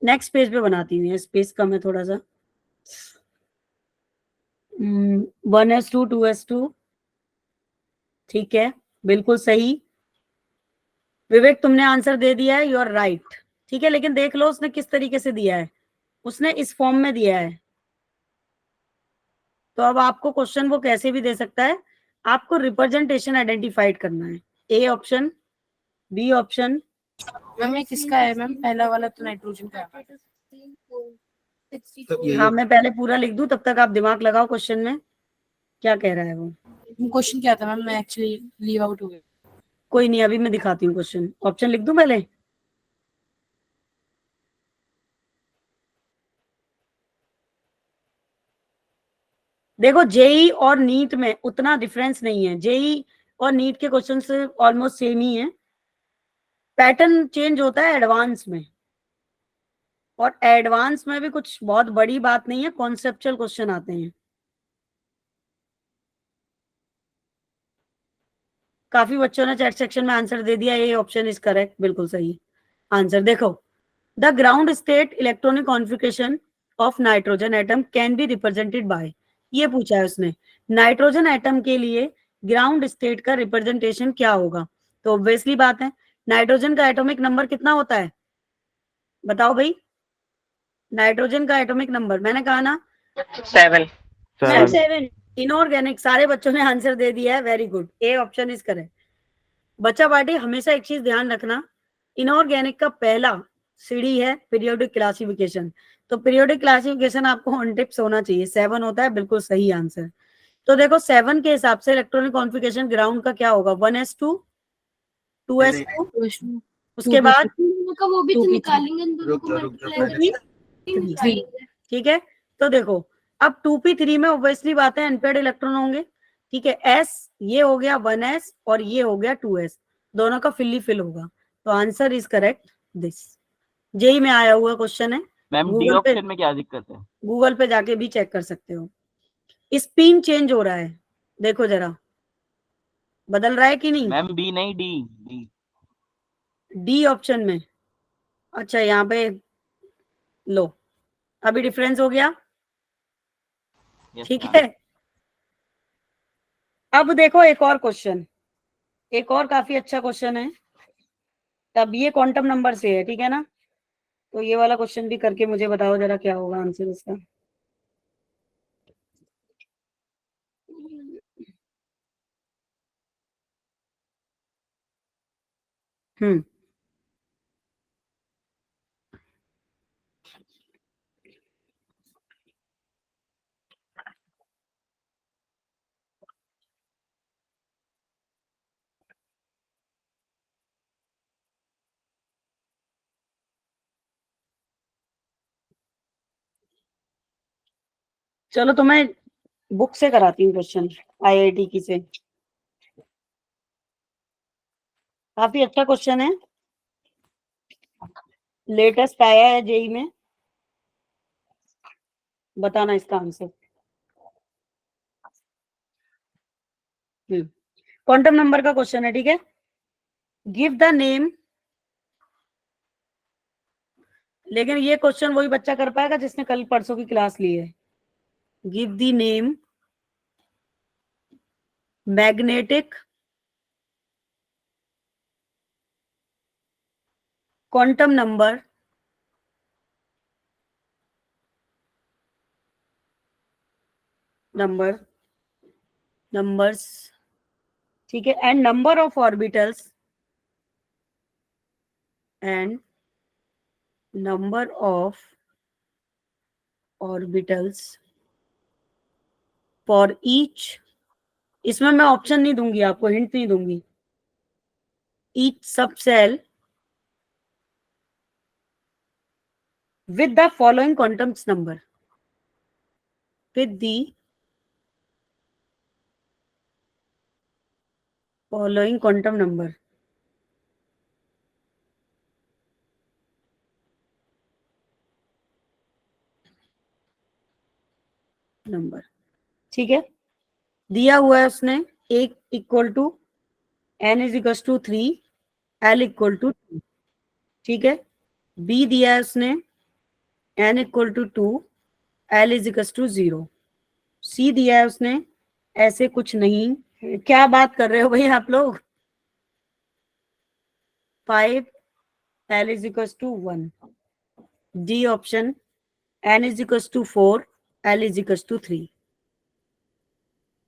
नेक्स्ट पेज पे बनाती हूँ, स्पेस कम है थोड़ा सा। 1s2 2s2, ठीक है, बिल्कुल सही। विवेक तुमने आंसर दे दिया है, यू आर राइट। ठीक है, लेकिन देख लो उसने किस तरीके से दिया है, उसने इस फॉर्म में दिया है। तो अब आपको क्वेश्चन वो कैसे भी दे सकता है, आपको रिप्रेजेंटेशन आइडेंटिफाइड करना है। A option, B option. Ma'am ये किसका है मैम? पहला वाला तो नाइट्रोजन का है। हाँ, मैं पहले पूरा लिख दूं, तब तक आप दिमाग लगाओ क्वेश्चन में क्या कह रहा है वो। क्वेश्चन क्या था मैम? मैं एक्चुअली लीव आउट हो गई। कोई नहीं, अभी मैं दिखाती हूँ क्वेश्चन। ऑप्शन लिख दूं पहले? देखो, जेई और नीट में उतना डिफरेंस नहीं है, जेई और नीट के क्वेश्चन से ऑलमोस्ट सेम ही है, पैटर्न चेंज होता है एडवांस में, और एडवांस में भी कुछ बहुत बड़ी बात नहीं है, कॉन्सेप्चुअल क्वेश्चन आते हैं। काफी बच्चों ने चैट सेक्शन में आंसर दे दिया, ये ऑप्शन इज करेक्ट, बिल्कुल सही आंसर। देखो, the ground state electronic configuration of nitrogen atom can be represented by, ये पूछा है उसने, नाइट्रोजन एटम के लिए ग्राउंड स्टेट का रिप्रेजेंटेशन क्या होगा? तो ऑब्वियसली बात है, नाइट्रोजन का एटॉमिक नंबर कितना होता है, बताओ भाई। नाइट्रोजन का एटॉमिक नंबर मैंने कहा ना 7 7। इनऑर्गेनिक, सारे बच्चों ने आंसर दे दिया है, very good, A option is correct. बच्चा पार्टी हमेशा एक चीज ध्यान रखना, इनऑर्गेनिक का पहला सीढ़ी है पीरियोडिक क्लासिफिकेशन, तो पीरियोडिक क्लासिफिकेशन आपको ऑन टिप्स होना चाहिए, 7 होता है, बिल्कुल सही आंसर। तो देखो 7 के हिसाब से इलेक्ट्रॉनिक कॉन्फ़िगरेशन ग्राउंड का क्या होगा, 1s2 2s2, उसके बाद का वो भी तो निकालेंगे, इन दोनों को मल्टीप्लाई निकालेंगे। ठीक है, तो देखो अब 2p3 में ऑब्वियसली बात है अनपेयर्ड इलेक्ट्रॉन होंगे, ठीक है, s ये हो गया 1s और ये हो गया 2s, दोनों का फिल होगा, तो answer is correct this. JEE में आया हुआ क्वेश्चन है, मैम डी गूगल पे, ऑप्शन में क्या दिक्कत है? गूगल पे जाके भी चेक कर सकते हो। स्पिन चेंज हो रहा है, देखो जरा बदल रहा है कि नहीं, मैम बी नहीं, डी डी। डी ऑप्शन में, अच्छा यहाँ पे लो, अभी डिफरेंस हो गया, यस ठीक मैम। है। अब देखो एक और क्वेश्चन, एक और काफी अच्छा क्वेश्चन है, अब ये क्वांटम नंबर से है, ठीक है ना, तो ये वाला क्वेश्चन भी करके मुझे बताओ जरा क्या होगा आंसर इसका। हम्म, चलो तो मैं बुक से कराती हूँ क्वेश्चन, आईआईटी की से, काफी अच्छा क्वेश्चन है, लेटेस्ट आया है जेई में, बताना इसका आंसर। क्वांटम नंबर का क्वेश्चन है, ठीक है। गिव द नेम, लेकिन ये क्वेश्चन वही बच्चा कर पाएगा जिसने कल परसों की क्लास ली है। Give the name magnetic quantum number numbers, ठीक है, and number of orbitals and number of orbitals for each, इसमें मैं ऑप्शन नहीं दूंगी आपको, हिंट नहीं दूंगी, ईच सब cell with the following quantum number, with the following quantum number, ठीक है, दिया हुआ है उसने, एक equal to n is equal to 3, l equal to 2, ठीक है। b दिया है उसने n equal to 2, l is equal to 0, c दिया है उसने ऐसे कुछ नहीं, क्या बात कर रहे हो भाई आप लोग, 5, l is equal to 1, d option, n is equal to 4, l is equal to 3,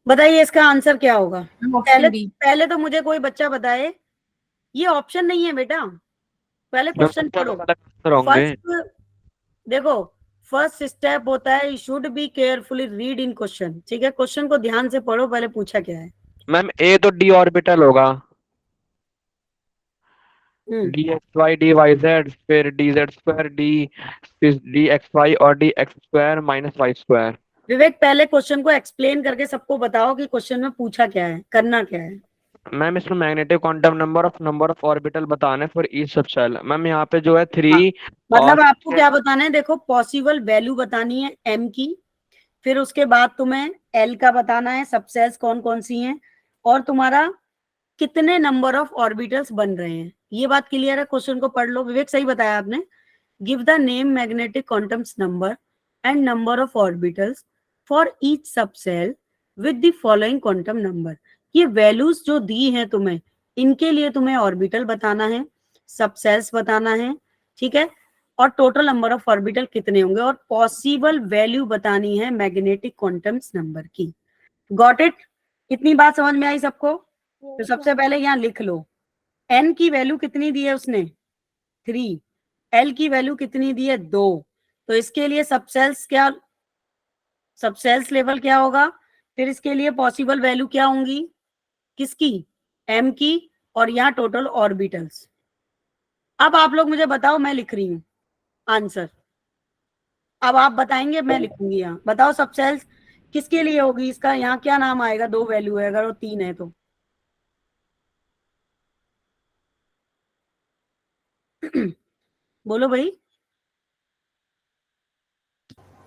बताइए इसका आंसर क्या होगा। पहले तो मुझे कोई बच्चा बताए, ये ऑप्शन नहीं है बेटा, पहले क्वेश्चन पढ़ो। फर्स्ट देखो, फर्स्ट स्टेप होता है should be carefully read in question, ठीक है, क्वेश्चन को ध्यान से पढ़ो, पहले पूछा क्या है। मैम ए तो डी ऑर्बिटल होगा, D X Y D Y Z, फिर D Z square D X Y और D X square minus Y square. Vivek पहले क्वेश्चन को एक्सप्लेन करके सबको बताओ कि क्वेश्चन में पूछा क्या है, करना क्या है। मैम इसमें magnetic quantum number of orbital बताने for each subshell. Ma'am यहाँ पे जो है 3 मतलब आपको क्या बताना है, देखो पॉसिबल वैल्यू बतानी है m की, फिर उसके बाद तुम्हें l का बताना है, सब सेल्स कौन कौन सी हैं, और तुम्हारा कितने नंबर ऑफ ऑर्बिटल्स बन रहे हैं, ये बात क्लियर है? क्वेश्चन को पढ़ लो। विवेक सही बताया आपने। Give the name magnetic quantums number and number of orbitals for each subshell with the following quantum number. ये वैल्यूज जो दी हैं तुम्हें, इनके लिए तुम्हें ऑर्बिटल बताना है, सबसेल्स बताना है, ठीक है, और टोटल नंबर ऑफ ऑर्बिटल कितने होंगे, और पॉसिबल वैल्यू बतानी है मैग्नेटिक क्वांटम्स नंबर की। Got it? इतनी बात समझ में आई सबको? तो सबसे पहले यहाँ लिख लो, n की वैल्यू कितनी दी है उसने? 3। l की वैल्यू कितनी दी है? 2। तो इसके लिए सबसेल्स क्या, सबसेल्स लेवल क्या होगा? फिर इसके लिए पॉसिबल वैल्यू क्या होंगी? किसकी? m की, और यहाँ टोटल ऑर्बिटल्स। अब आप लोग मुझे बताओ, मैं लिख रही हूँ आंसर, अब आप बताएंगे, मैं लिखूंगी यहाँ। बताओ सबसेल्स किसके लिए होगी? इसका यहाँ क्या नाम आएगा? 2 वैल्यू है, अगर वो 3 है तो। बोलो भाई।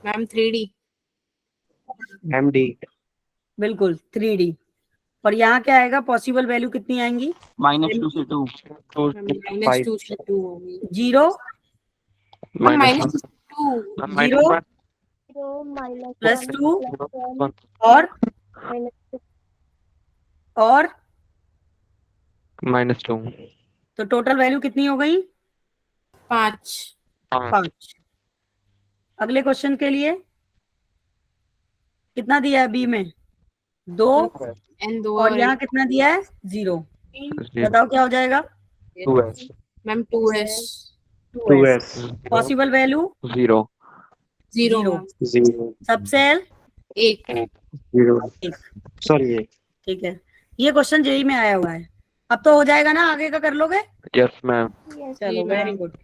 Ma'am 3D। MD बिल्कुल 3D। और यहाँ क्या आएगा? पॉसिबल वैल्यू कितनी आएंगी? -2 से 2। -2 से 2 होगी। 0 मैम -1 -2। 0 +2 और और -2 तो टोटल वैल्यू कितनी हो गई? 5। 5। अगले क्वेश्चन के लिए कितना दिया है बी में? 2। N 2 और यहाँ कितना दिया है? 0। बताओ क्या हो जाएगा? 2s ma'am 2s। 2s। Possible value 0 0 0। Ma'am. Subshell 1। 1। Sorry ठीक है, ये क्वेश्चन जेई में आया हुआ है। अब तो हो जाएगा ना? आगे का कर लोगे? Yes ma'am. चलो जी, वेरी मैम। गुड।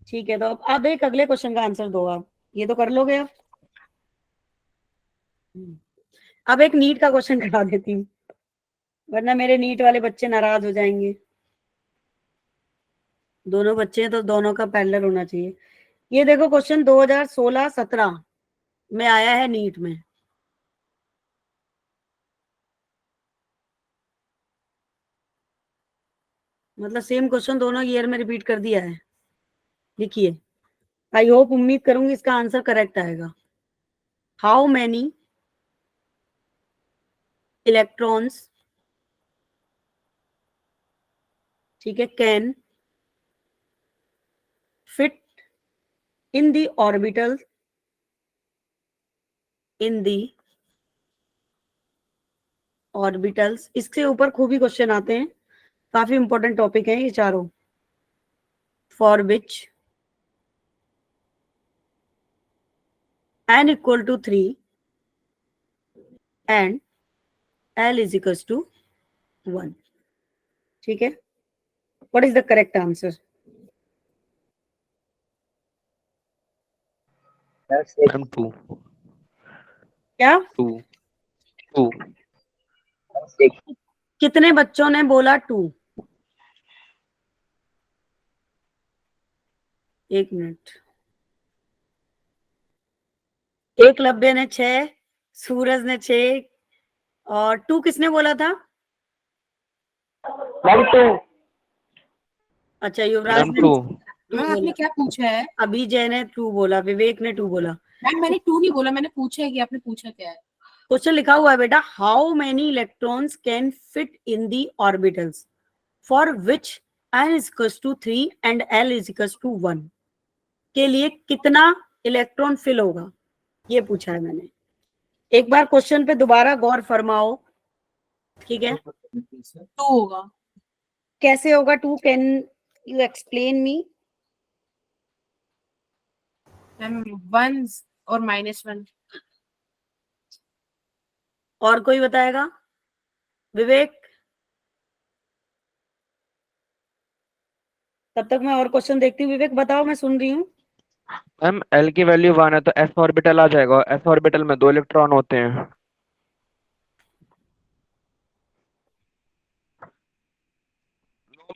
ठीक है, तो अब एक अगले क्वेश्चन का आंसर दो आप। ये तो कर लोगे अब। अब एक नीट का क्वेश्चन करा देती हूँ, वरना मेरे नीट वाले बच्चे नाराज हो जाएंगे। दोनों बच्चे हैं तो दोनों का पैरेलल होना चाहिए। ये देखो क्वेश्चन 2016-17 में आया है नीट में। मतलब सेम क्वेश्चन दोनों ईयर में रिपीट कर दिया है। लिखिए, आई होप, उम्मीद करूंगी इसका आंसर करेक्ट आएगा। हाउ मैनी इलेक्ट्रॉन्स, ठीक है, can fit in the orbital in the orbitals. इसके ऊपर खूब ही क्वेश्चन आते हैं, काफी इंपॉर्टेंट टॉपिक है ये चारों। For which n equal to 3 and l is equals to 1। ठीक है, what is the correct answer? Ma'am 2 क्या 2 2 कितने बच्चों ने बोला 2? एक मिनट। एकलव्य ने 6, सूरज ने 6, और 2 किसने बोला था? अच्छा, युवराज मैम ने 2 2 मैम आपने बोला, क्या पूछा है? अभिजय ने 2 बोला, विवेक ने 2 बोला। मैम मैंने 2 नहीं बोला, मैंने पूछा है कि आपने पूछा क्या है? क्वेश्चन लिखा हुआ है बेटा, how many electrons can fit in the orbitals for which n is equals to 3 and l is equals to 1 के लिए कितना इलेक्ट्रॉन फिल होगा, ये पूछा है मैंने। एक बार क्वेश्चन पे दोबारा गौर फरमाओ, ठीक है? 2 होगा। कैसे होगा 2? Can you explain me? Ma'am 1 और -1। और कोई बताएगा? विवेक? तब तक मैं और क्वेश्चन देखती हूँ। विवेक बताओ, मैं सुन रही हूँ। मैम L की वैल्यू 1 है तो s ऑर्बिटल आ जाएगा। s ऑर्बिटल में 2 इलेक्ट्रॉन होते हैं।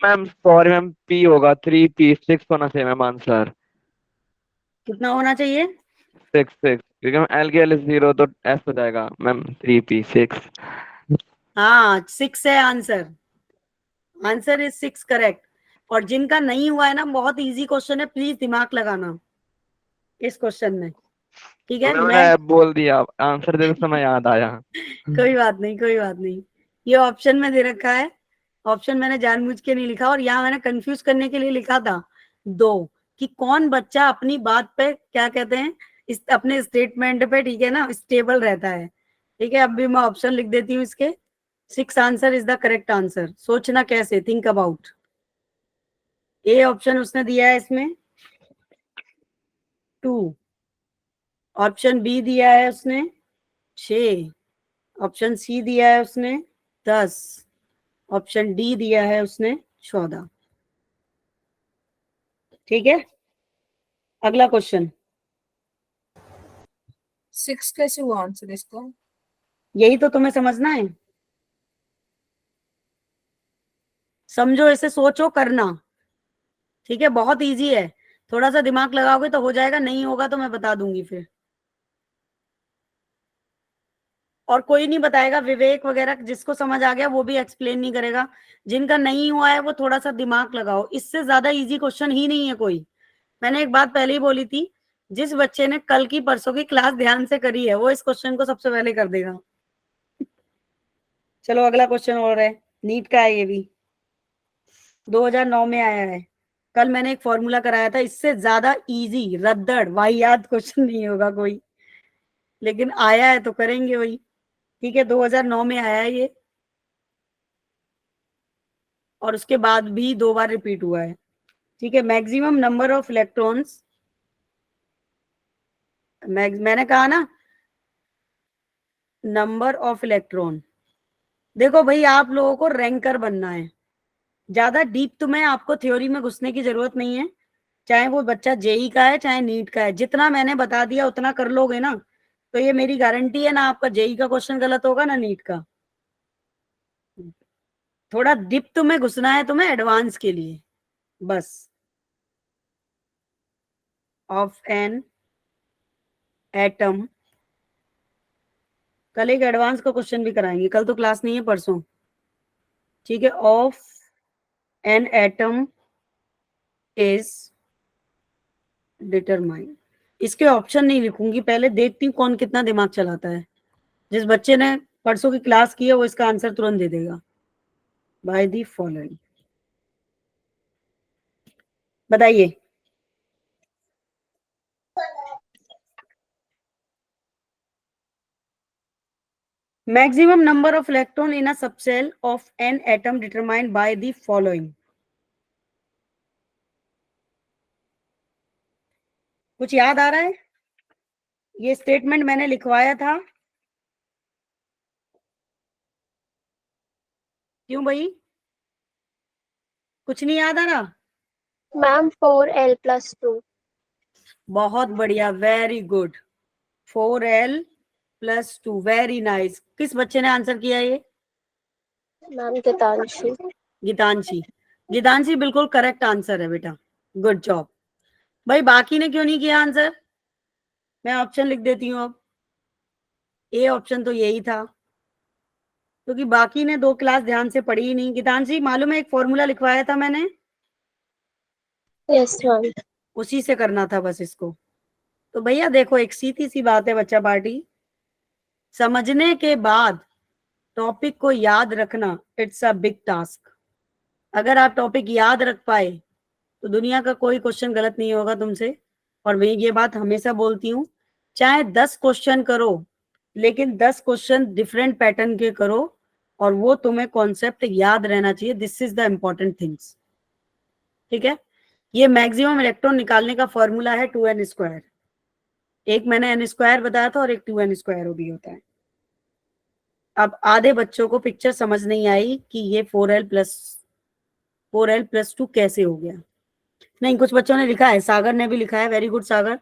मैम सॉरी मैम, p होगा 3p 6 होना चाहिए मैम आंसर। कितना होना चाहिए? 6 क्योंकि हम L की वैल्यू 0 तो s हो जाएगा मैम 3p 6। हाँ 6 है आंसर। Answer is 6 correct. और जिनका नहीं हुआ है ना, बहुत इजी क्वेश्चन है, प्लीज दिमाग लगाना इस क्वेश्चन में, ठीक है। मैं बोल दिया, आंसर देते समय याद आया। कोई बात नहीं, कोई बात नहीं। ये ऑप्शन में दे रखा है, ऑप्शन मैंने जानबूझ के नहीं लिखा, और यहाँ मैंने कंफ्यूज करने के लिए लिखा था दो, कि कौन बच्चा अपनी बात पे क्या कहते हैं, अपने स्टेटमेंट पे, ठीक है ना, स्टेबल रहता है। ठीक है, अब भी मैं ऑप्शन लिख देती हूँ इसके। 6 answer is the correct answer. सोचना कैसे, थिंक अबाउट। ए ऑप्शन उसने दिया है इसमें 2, ऑप्शन बी दिया है उसने 6, ऑप्शन सी दिया है उसने 10, ऑप्शन डी दिया है उसने 14। ठीक है, अगला क्वेश्चन। 6 कैसे हुआ आंसर इसका? यही तो तुम्हें समझना है, समझो इसे, सोचो, करना। ठीक है, बहुत इजी है, थोड़ा सा दिमाग लगाओगे तो हो जाएगा, नहीं होगा तो मैं बता दूंगी फिर। और कोई नहीं बताएगा, विवेक वगैरह, जिसको समझ आ गया वो भी एक्सप्लेन नहीं करेगा। जिनका नहीं हुआ है वो थोड़ा सा दिमाग लगाओ, इससे ज्यादा इजी क्वेश्चन ही नहीं है कोई। मैंने एक बात पहले ही बोली थी, जिस बच्चे ने कल की परसों की क्लास ध्यान से करी है वो इस क्वेश्चन को सबसे पहले कर देगा। चलो अगला क्वेश्चन और है, नीट का है ये भी, 2009 में आया है। कल मैंने एक फॉर्मूला कराया था, इससे ज्यादा इजी रद्दड़ वाहियात क्वेश्चन नहीं होगा कोई, लेकिन आया है तो करेंगे वही। ठीक है, 2009 में आया है ये, और उसके बाद भी 2 बार रिपीट हुआ है। ठीक है, मैक्सिमम नंबर ऑफ इलेक्ट्रॉन्स, मैंने कहा ना नंबर ऑफ इलेक्ट्रॉन। देखो भाई, आप लोगों को रैंकर बनना है, ज्यादा डीप तुम्हें आपको थ्योरी में घुसने की जरूरत नहीं है, चाहे वो बच्चा जेई का है चाहे नीट का है। जितना मैंने बता दिया उतना कर लोगे ना, तो ये मेरी गारंटी है ना, आपका जेई का क्वेश्चन गलत होगा ना नीट का। थोड़ा डीप तुम्हें घुसना है, तुम्हें एडवांस के लिए बस। ऑफ एन एटम, कल एक एडवांस का क्वेश्चन भी कराएंगे, कल तो क्लास नहीं है, परसों। ठीक है, of an atom is determine. इसके ऑप्शन नहीं लिखूंगी, पहले देखती हूँ कौन कितना दिमाग चलाता है। जिस बच्चे ने परसों की क्लास की है वो इसका आंसर तुरंत दे देगा। बाय दी फॉलोइंग, बताइए। Maximum number of electron in a subshell of an atom determined by the following. कुछ याद आ रहा है? ये स्टेटमेंट मैंने लिखवाया था, क्यों भाई, कुछ नहीं याद आ रहा? Ma'am 4l+2। बहुत बढ़िया, very good. 4l+2, very nice. किस बच्चे ने आंसर किया ये? मैम गीतांशी। गीतांशी। गीतांशी बिल्कुल करेक्ट आंसर है बेटा, गुड जॉब। भाई बाकी ने क्यों नहीं किया आंसर? मैं ऑप्शन लिख देती हूँ अब। ए ऑप्शन तो यही था, क्योंकि बाकी ने 2 क्लास ध्यान से पढ़ी ही नहीं। गीतांशी मालूम है, एक फॉर्मूला लिखवाया था मैंने, यस मैम। उसी से करना था बस इसको। तो भैया देखो, एक सीधी सी बात है बच्चा पार्टी, समझने के बाद टॉपिक को याद रखना, इट्स अ बिग टास्क। अगर आप टॉपिक याद रख पाए तो दुनिया का कोई क्वेश्चन गलत नहीं होगा तुमसे। और मैं ये बात हमेशा बोलती हूँ, चाहे 10 क्वेश्चन करो, लेकिन 10 क्वेश्चन डिफरेंट पैटर्न के करो, और वो तुम्हें कॉन्सेप्ट याद रहना चाहिए। This is the important things. ठीक है, ये मैक्सिमम इलेक्ट्रॉन निकालने का फॉर्मूला है 2n²। एक मैंने n² बताया था और एक 2n² भी होता है। अब आधे बच्चों को पिक्चर समझ नहीं आई कि ये 4l+2 कैसे हो गया। नहीं, कुछ बच्चों ने लिखा है, सागर ने भी लिखा है, very good Sagar.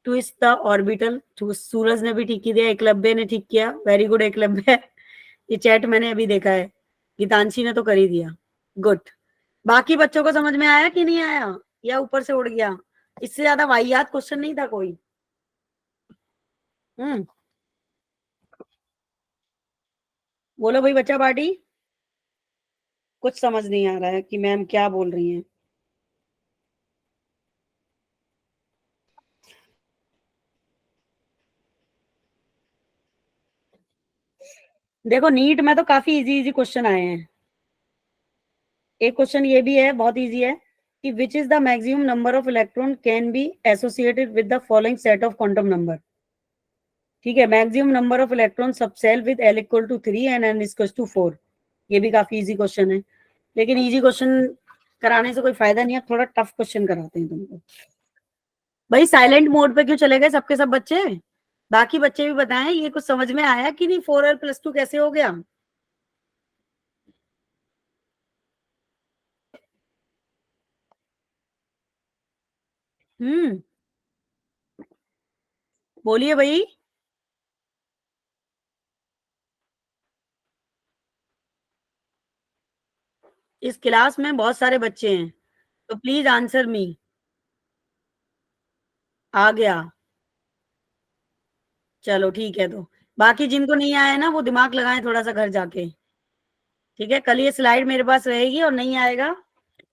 Twist the orbital, Suraj ने भी ठीक किया, एकलव्य ने ठीक किया, वेरी गुड एकलव्य। ये चैट मैंने अभी देखा है, गीतांशी ने तो कर ही दिया, गुड। बाकी बच्चों को समझ में आया कि नहीं आया, या ऊपर से उड़ गया? इससे ज्यादा वाहियात क्वेश्चन नहीं था कोई। बोलो भाई बच्चा पार्टी, कुछ समझ नहीं आ रहा है कि मैम क्या बोल रही हैं। देखो नीट में तो काफी इजी इजी क्वेश्चन आए हैं। एक क्वेश्चन ये भी है, बहुत इजी है, कि which is the maximum number of electron can be associated with the following set of quantum number. ठीक है, maximum number of electron subshell with L equal to 3 and N equal to 4। ये भी काफी easy question है, लेकिन easy question कराने से कोई फायदा नहीं है, थोड़ा टफ क्वेश्चन कराते हैं तुमको। भाई साइलेंट मोड पे क्यों चले गए सबके सब बच्चे? बाकी बच्चे भी बताएं, ये कुछ समझ में आया कि नहीं, 4L+2 कैसे हो गया? हम्म, बोलिए भाई। इस क्लास में बहुत सारे बच्चे हैं, तो प्लीज आंसर मी। आ गया, चलो ठीक है। तो बाकी जिनको नहीं आया ना, वो दिमाग लगाएं थोड़ा सा घर जाके। ठीक है, कल ये स्लाइड मेरे पास रहेगी और नहीं आएगा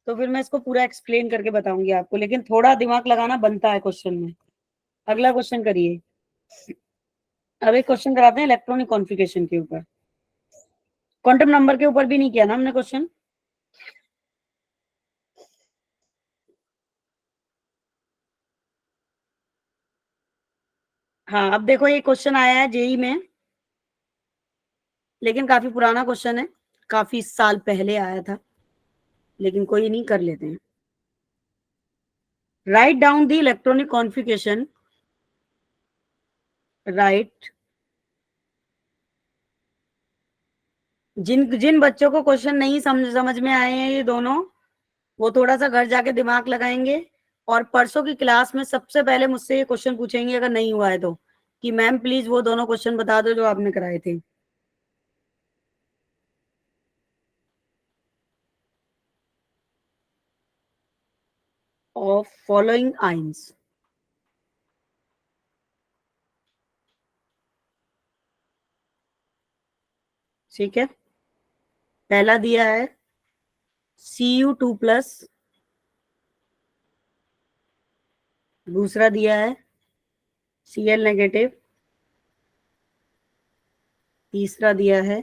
तो फिर मैं इसको पूरा एक्सप्लेन करके बताऊंगी आपको, लेकिन थोड़ा दिमाग लगाना बनता है क्वेश्चन में। अगला क्वेश्चन करिए। अब एक क्वेश्चन कराते हैं इलेक्ट्रॉनिक कॉन्फ़िगरेशन के ऊपर। क्वांटम नंबर के ऊपर भी नहीं किया ना हमने क्वेश्चन। हाँ, अब देखो ये क्वेश्चन आया है जेई में, लेकिन काफी पुराना क्वेश्चन है, काफी साल पहले आया था, लेकिन कोई नहीं, कर लेते हैं। Write down the electronic configuration. Right, जिन जिन बच्चों को क्वेश्चन नहीं समझ में आए हैं ये दोनों, वो थोड़ा सा घर जाके दिमाग लगाएंगे, और परसों की क्लास में सबसे पहले मुझसे ये क्वेश्चन पूछेंगे अगर नहीं हुआ है तो, कि मैम प्लीज वो दोनों क्वेश्चन बता दो जो आपने कराए थे। Of following ions. ठीक है, पहला दिया है Cu2+, दूसरा दिया है Cl-, तीसरा दिया है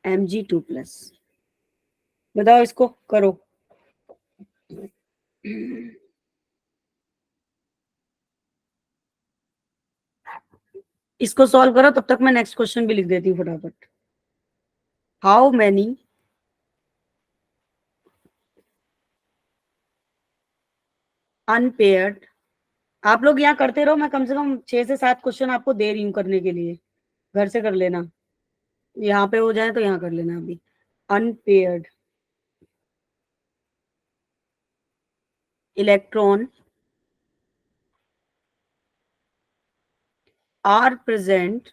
Mg2+। बताओ, इसको करो। इसको सॉल्व करो, तब तक मैं नेक्स्ट क्वेश्चन भी लिख देती हूँ फटाफट। हाउ मैनी अनपेयर्ड, आप लोग यहाँ करते रहो, मैं कम से कम 6 से 7 क्वेश्चन आपको दे रही हूँ करने के लिए, घर से कर लेना। यहाँ पे हो जाए तो यहाँ कर लेना अभी। Unpaired electron are present.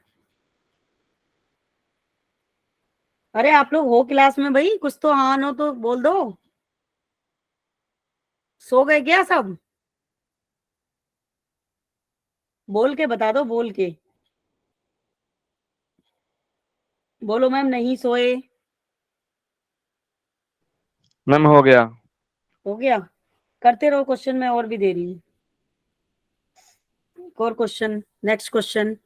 अरे आप लोग हो क्लास में भाई, कुछ तो हाँ नो तो बोल दो। सो गए क्या सब? बोल के बता दो, बोल के बोलो मैम नहीं सोए। मैम हो गया। हो गया, करते रहो क्वेश्चन, मैं और भी दे रही हूँ। एक और question, next question.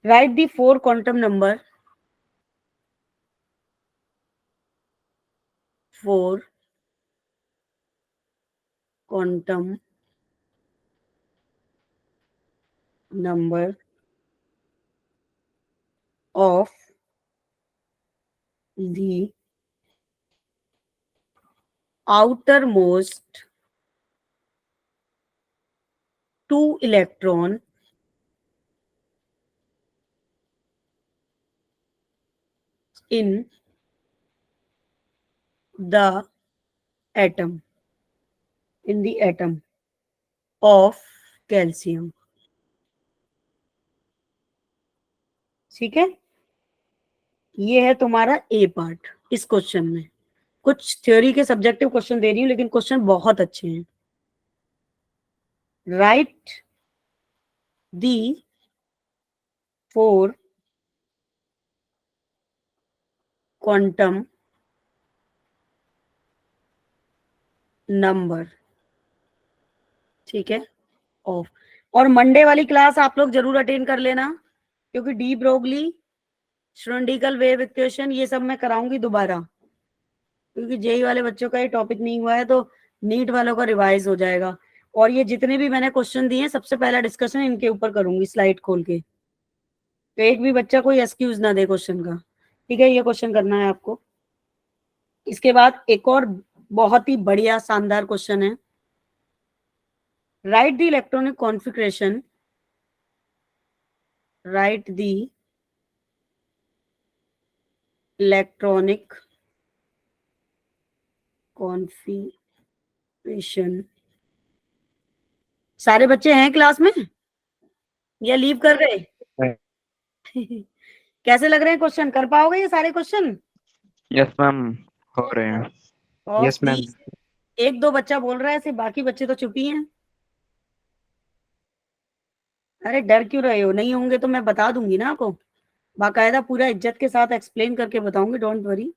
Right the 4 quantum number, 4 quantum number of the outermost 2 electron in the atom, in the atom of calcium। ठीक है, ये है तुम्हारा ए पार्ट इस क्वेश्चन में। कुछ थ्योरी के सब्जेक्टिव क्वेश्चन दे रही हूँ, लेकिन क्वेश्चन बहुत अच्छे हैं। राइट दी 4 क्वांटम नंबर, ठीक है, ऑफ। और मंडे वाली क्लास आप लोग जरूर अटेंड कर लेना, क्योंकि de Broglie, Schrodinger wave equation, ये सब मैं कराऊंगी दोबारा, क्योंकि जेई वाले बच्चों का ये टॉपिक नहीं हुआ है, तो नीट वालों का रिवाइज हो जाएगा। और ये जितने भी मैंने क्वेश्चन दिए हैं, सबसे पहला डिस्कशन इनके ऊपर करूंगी स्लाइड खोल के, तो एक भी बच्चा कोई एक्सक्यूज ना दे क्वेश्चन का, ठीक है। ये क्वेश्चन करना है आपको। इसके बाद एक और बहुत ही बढ़िया शानदार क्वेश्चन है, right the electronic configuration, right the electronic configuration. सारे बच्चे हैं क्लास में या लीव कर गए? कैसे लग रहे हैं क्वेश्चन, कर पाओगे ये सारे क्वेश्चन? यस मैम, हो रहे हैं। और यस मैम। एक दो बच्चा बोल रहा है सिर्फ, बाकी बच्चे तो चुप ही हैं। अरे डर क्यों रहे हो, नहीं होंगे तो मैं बता दूंगी ना आपको, बाकायदा पूरा इज्जत के साथ एक्सप्लेन करके बताऊंगी, डोंट वरी।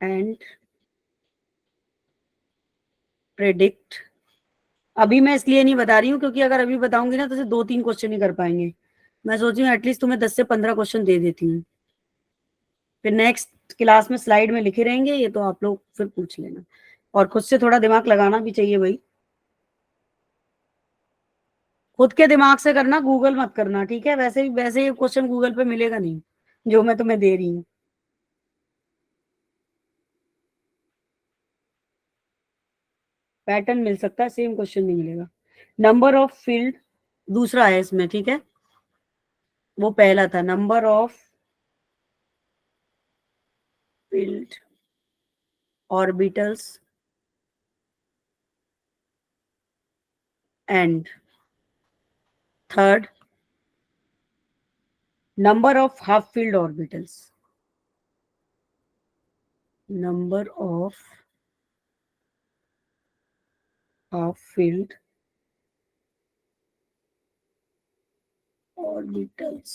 एंड प्रेडिक्ट, अभी मैं इसलिए नहीं बता रही हूँ क्योंकि अगर अभी बताऊंगी ना तो सिर्फ 2-3 क्वेश्चन ही कर पाएंगे। मैं सोच रही हूँ एटलीस्ट तुम्हें 10 से 15 क्वेश्चन दे देती हूँ, फिर नेक्स्ट क्लास में स्लाइड में लिखे रहेंगे ये, तो आप लोग फिर पूछ लेना। और खुद से थोड़ा दिमाग लगाना भी चाहिए भाई, खुद के दिमाग से करना, गूगल मत करना, ठीक है। वैसे ही क्वेश्चन गूगल पे मिलेगा नहीं जो मैं तुम्हें दे रही हूँ। पैटर्न मिल सकता है, सेम क्वेश्चन नहीं मिलेगा। नंबर ऑफ फील्ड दूसरा है इसमें, ठीक है, वो पहला था, number of field orbitals and third number of half filled orbitals, number of half filled orbitals,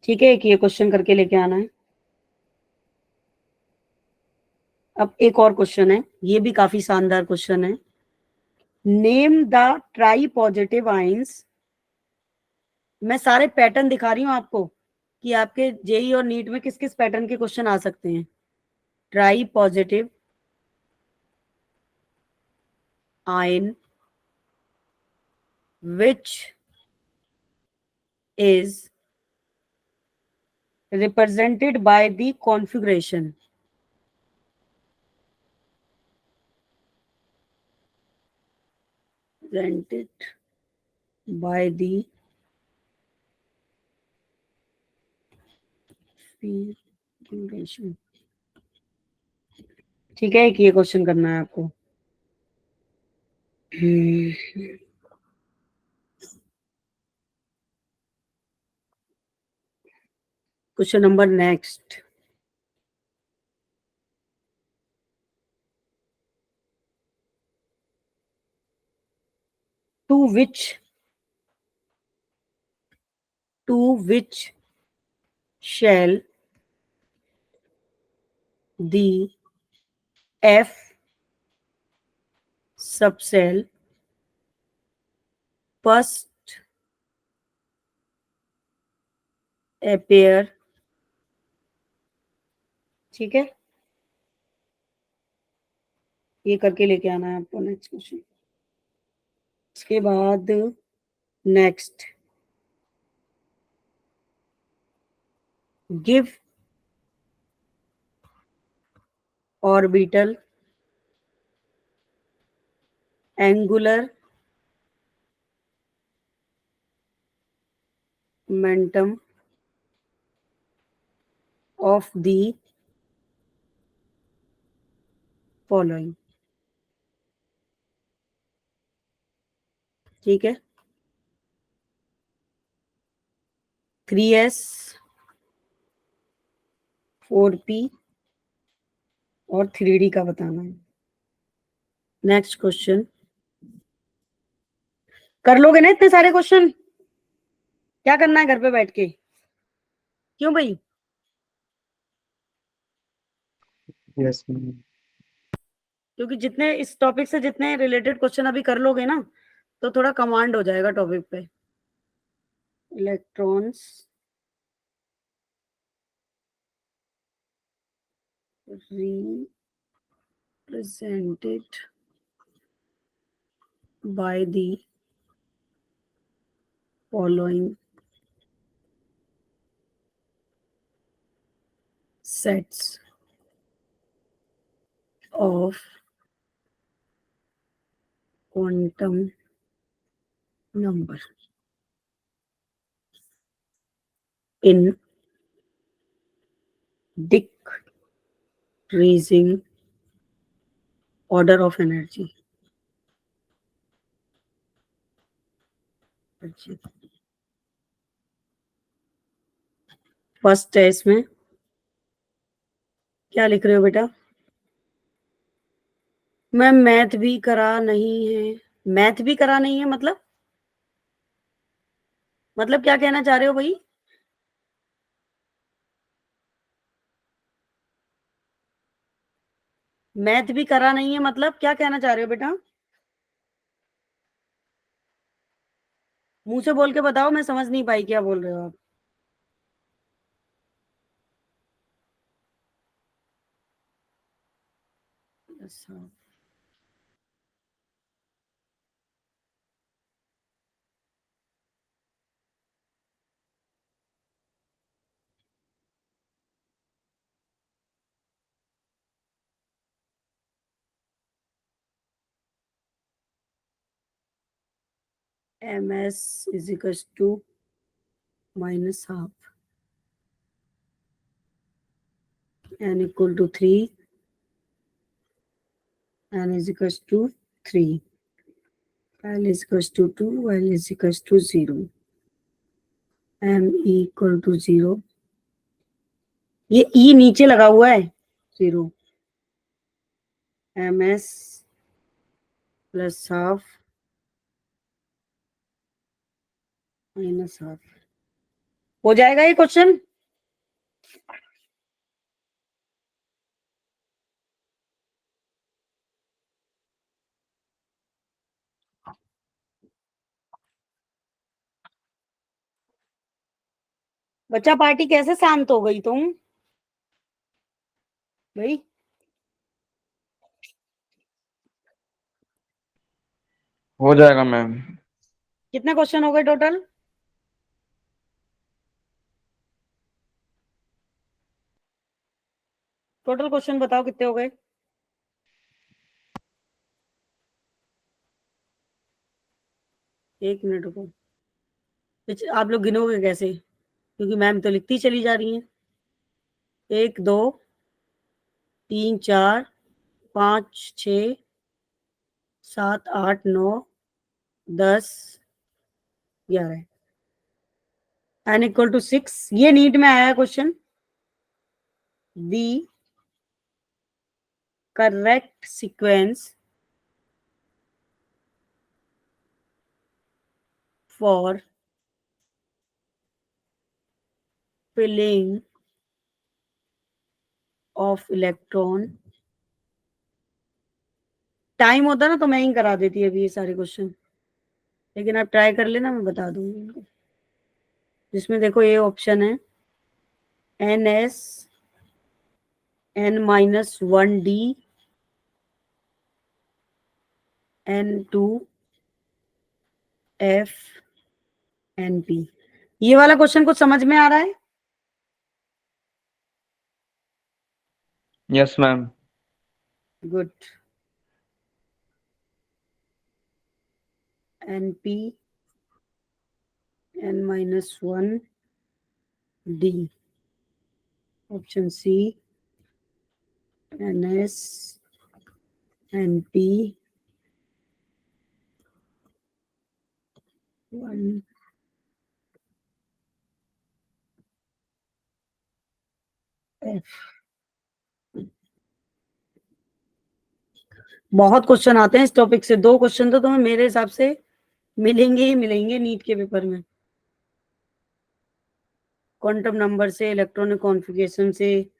ठीक है। एक ये क्वेश्चन करके लेके आना है। अब एक और क्वेश्चन है, ये भी काफी शानदार क्वेश्चन है, name the try positive ions. मैं सारे पैटर्न दिखा रही हूँ आपको कि आपके जेई और नीट में किस किस पैटर्न के क्वेश्चन आ सकते हैं। Try positive ion which is represented by the configuration, represented by the configuration, ठीक है। एक ये क्वेश्चन करना है आपको। Question number next, to which shall the F subcell first appear, ठीक है। ये करके लेके आना है आपको नेक्स्ट क्वेश्चन। इसके बाद next, give orbital angular momentum of the following, ठीक है। 3s 4p और 3d का बताना है। नेक्स्ट क्वेश्चन, कर लोगे ना इतने सारे क्वेश्चन? क्या करना है घर पे बैठ के? क्यों भाई? Yes ma'am. क्योंकि जितने इस टॉपिक से जितने रिलेटेड क्वेश्चन अभी कर लोगे ना, तो थोड़ा कमांड हो जाएगा टॉपिक पे। Electrons represented by the following sets of quantum number in decreasing order of energy. First है इसमें, क्या लिख रहे हो बेटा? मैम मैथ भी करा नहीं है। मैथ भी करा नहीं है मतलब क्या कहना चाह रहे हो भाई? मैथ भी करा नहीं है मतलब क्या कहना चाह रहे हो बेटा? मुंह से बोल के बताओ, मैं समझ नहीं पाई क्या बोल रहे हो आप। अच्छा, ms is equals to minus half n equal to 3, n is equals to 3, l is equals to 2, l is equals to 0, m equal to 0, ये e नीचे लगा हुआ है 0, ms plus half minus half। हो जाएगा ये क्वेश्चन? बच्चा party कैसे शांत हो गई तुम भाई? हो जाएगा मैम। कितने क्वेश्चन हो गए टोटल? टोटल क्वेश्चन बताओ कितने हो गए? एक मिनट रुको, आप लोग गिनोगे कैसे? क्योंकि मैम तो लिखती चली जा रही है। 1 2 3 4 5 6 7 8 9 10 11 n इक्वल टू 6। ये नीट में आया क्वेश्चन। The correct sequence for filling of electron. Time होता ना तो मैं ही करा देती अभी ये सारे क्वेश्चन, लेकिन आप ट्राई कर लेना, मैं बता दूंगी इनको। जिसमें देखो ये ऑप्शन है NS n-1d n2 f np। ये वाला क्वेश्चन कुछ समझ में आ रहा है? Yes ma'am. Good. np n-1 d, option C ns np 1 f। बहुत क्वेश्चन आते हैं इस टॉपिक से, 2 क्वेश्चन तो तुम्हें मेरे हिसाब से मिलेंगे ही मिलेंगे नीट के पेपर में। क्वांटम नंबर से, इलेक्ट्रॉनिक कॉन्फ़िगरेशन से,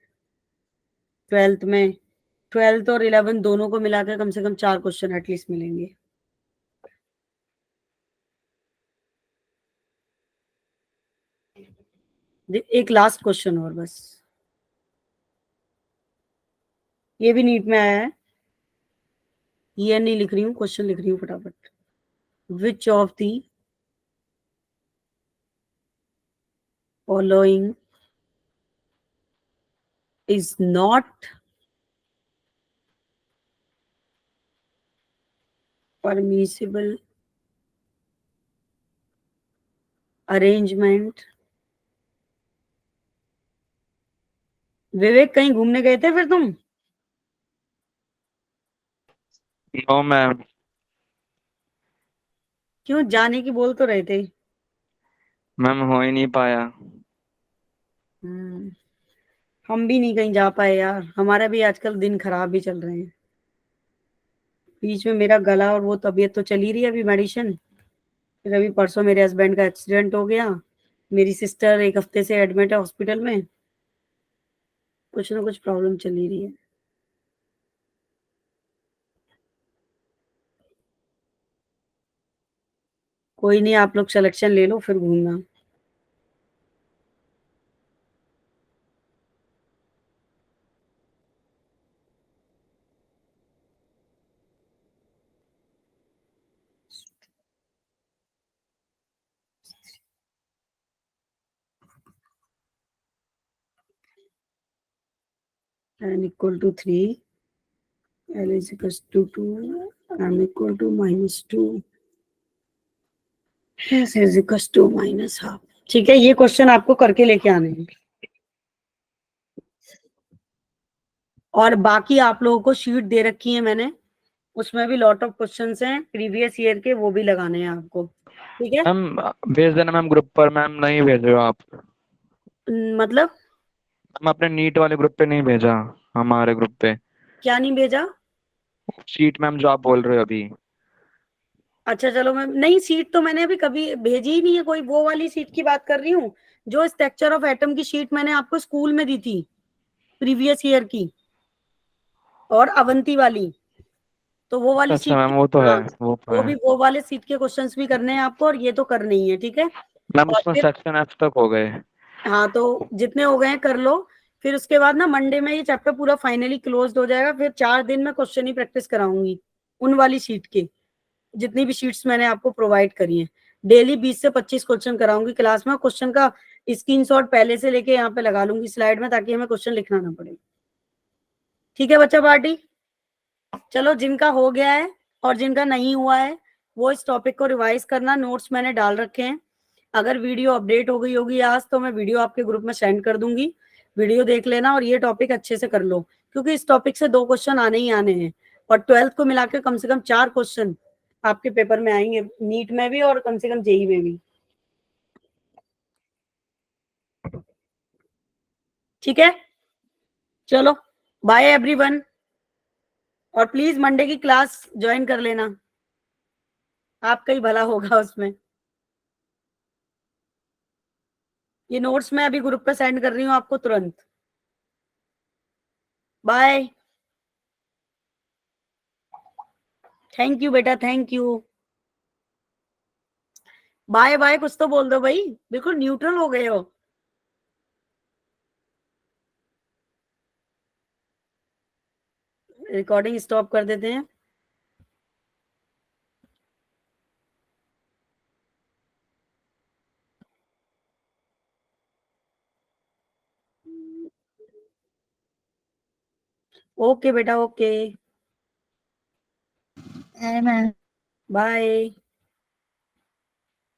12th में 12th और 11th दोनों को मिला के कम से कम 4 क्वेश्चन एटलीस्ट मिलेंगे। एक लास्ट क्वेश्चन और बस, ये भी नीट में आया है। ये नहीं लिख रही हूँ, क्वेश्चन लिख रही हूँ फटाफट। Which of the following is not permissible arrangement। Vivek कहीं घूमने गए थे फिर तुम? No ma'am. क्यों, जाने की बोल तो रहे थे। मैम हो ही नहीं पाया। हम भी नहीं कहीं जा पाए यार, हमारा भी आजकल दिन खराब ही चल रहे हैं। बीच में मेरा गला और वो तबीयत तो चली रही है अभी, मेडिसिन। फिर अभी परसों मेरे हस्बैंड का एक्सीडेंट हो गया, मेरी सिस्टर 1 हफ्ते से एडमिट है हॉस्पिटल में। कुछ ना कुछ प्रॉब्लम चली रही है। कोई नहीं, आप लोग सिलेक्शन ले लो फिर घूमना। n equal to 3, l is equals to 2, m equal to -2, s is equals to -half। ठीक है, ये क्वेश्चन आपको करके लेके आने हैं। और बाकी आप लोगों को शीट दे रखी है मैंने, उसमें भी लॉट ऑफ क्वेश्चंस हैं प्रीवियस ईयर के, वो भी लगाने हैं आपको। ठीक है, मैम भेज देना मैम ग्रुप पर। मैम नहीं भेज रहे हो आप? मतलब मैम अपने नीट वाले ग्रुप पे नहीं भेजा, हमारे ग्रुप पे। क्या नहीं भेजा? शीट मैम जो आप बोल रहे हो अभी। अच्छा चलो, मैं नहीं, सीट तो मैंने अभी कभी भेजी ही नहीं है कोई। वो वाली सीट की बात कर रही हूँ जो स्ट्रक्चर ऑफ एटम की शीट मैंने आपको स्कूल में दी थी प्रीवियस ईयर की, और अवंती वाली। तो वो वाली अच्छा सीट मैम की, वो तो है, हाँ, वो तो वो है। भी, वो वाले सीट के क्वेश्चंस भी करने हैं आपको, और ये तो करने ही है। ठीक है, मैम और उसमें फिर, सेक्शन एफ तक हो गए। हाँ, तो जितने हो गए हैं कर लो। फिर उसके बाद ना मंडे में ये चैप्टर पूरा फाइनली क्लोज्ड हो जाएगा। फिर 4 दिन में क्वेश्चन ही प्रैक्टिस कराऊंगी उन वाली शीट के, जितनी भी शीट्स मैंने आपको प्रोवाइड करी हैं। डेली 20 से 25 क्वेश्चन कराऊंगी क्लास में। क्वेश्चन का स्क्रीनशॉट पहले से लेके यहाँ पे लगा लूंगी स्लाइड में, ताकि हमें क्वेश्चन लिखना ना पड़े। ठीक है बच्चा पार्टी, चलो जिनका हो गया है और जिनका नहीं हुआ है वो इस टॉपिक को रिवाइज करना। नोट्स मैंने डाल रखे हैं। अगर वीडियो अपडेट हो गई होगी आज तो मैं वीडियो आपके ग्रुप में सेंड कर दूंगी, वीडियो देख लेना और ये टॉपिक अच्छे से कर लो, क्योंकि इस टॉपिक से 2 क्वेश्चन आने ही आने हैं। और 12th को मिला के कम से कम 4 क्वेश्चन आपके पेपर में आएंगे, नीट में भी और कम से कम जेई में भी। ठीक है, चलो बाय एवरीवन, और प्लीज मंडे की क्लास ज्वाइन कर लेना, आपका ही भला होगा उसमें। ये नोट्स मैं अभी ग्रुप पे सेंड कर रही हूँ आपको तुरंत। बाय, थैंक यू बेटा, थैंक यू। बाय बाय कुछ तो बोल दो भाई, बिल्कुल न्यूट्रल हो गए हो। रिकॉर्डिंग स्टॉप कर देते हैं। ओके बेटा, ओके, Hey, man. बाय।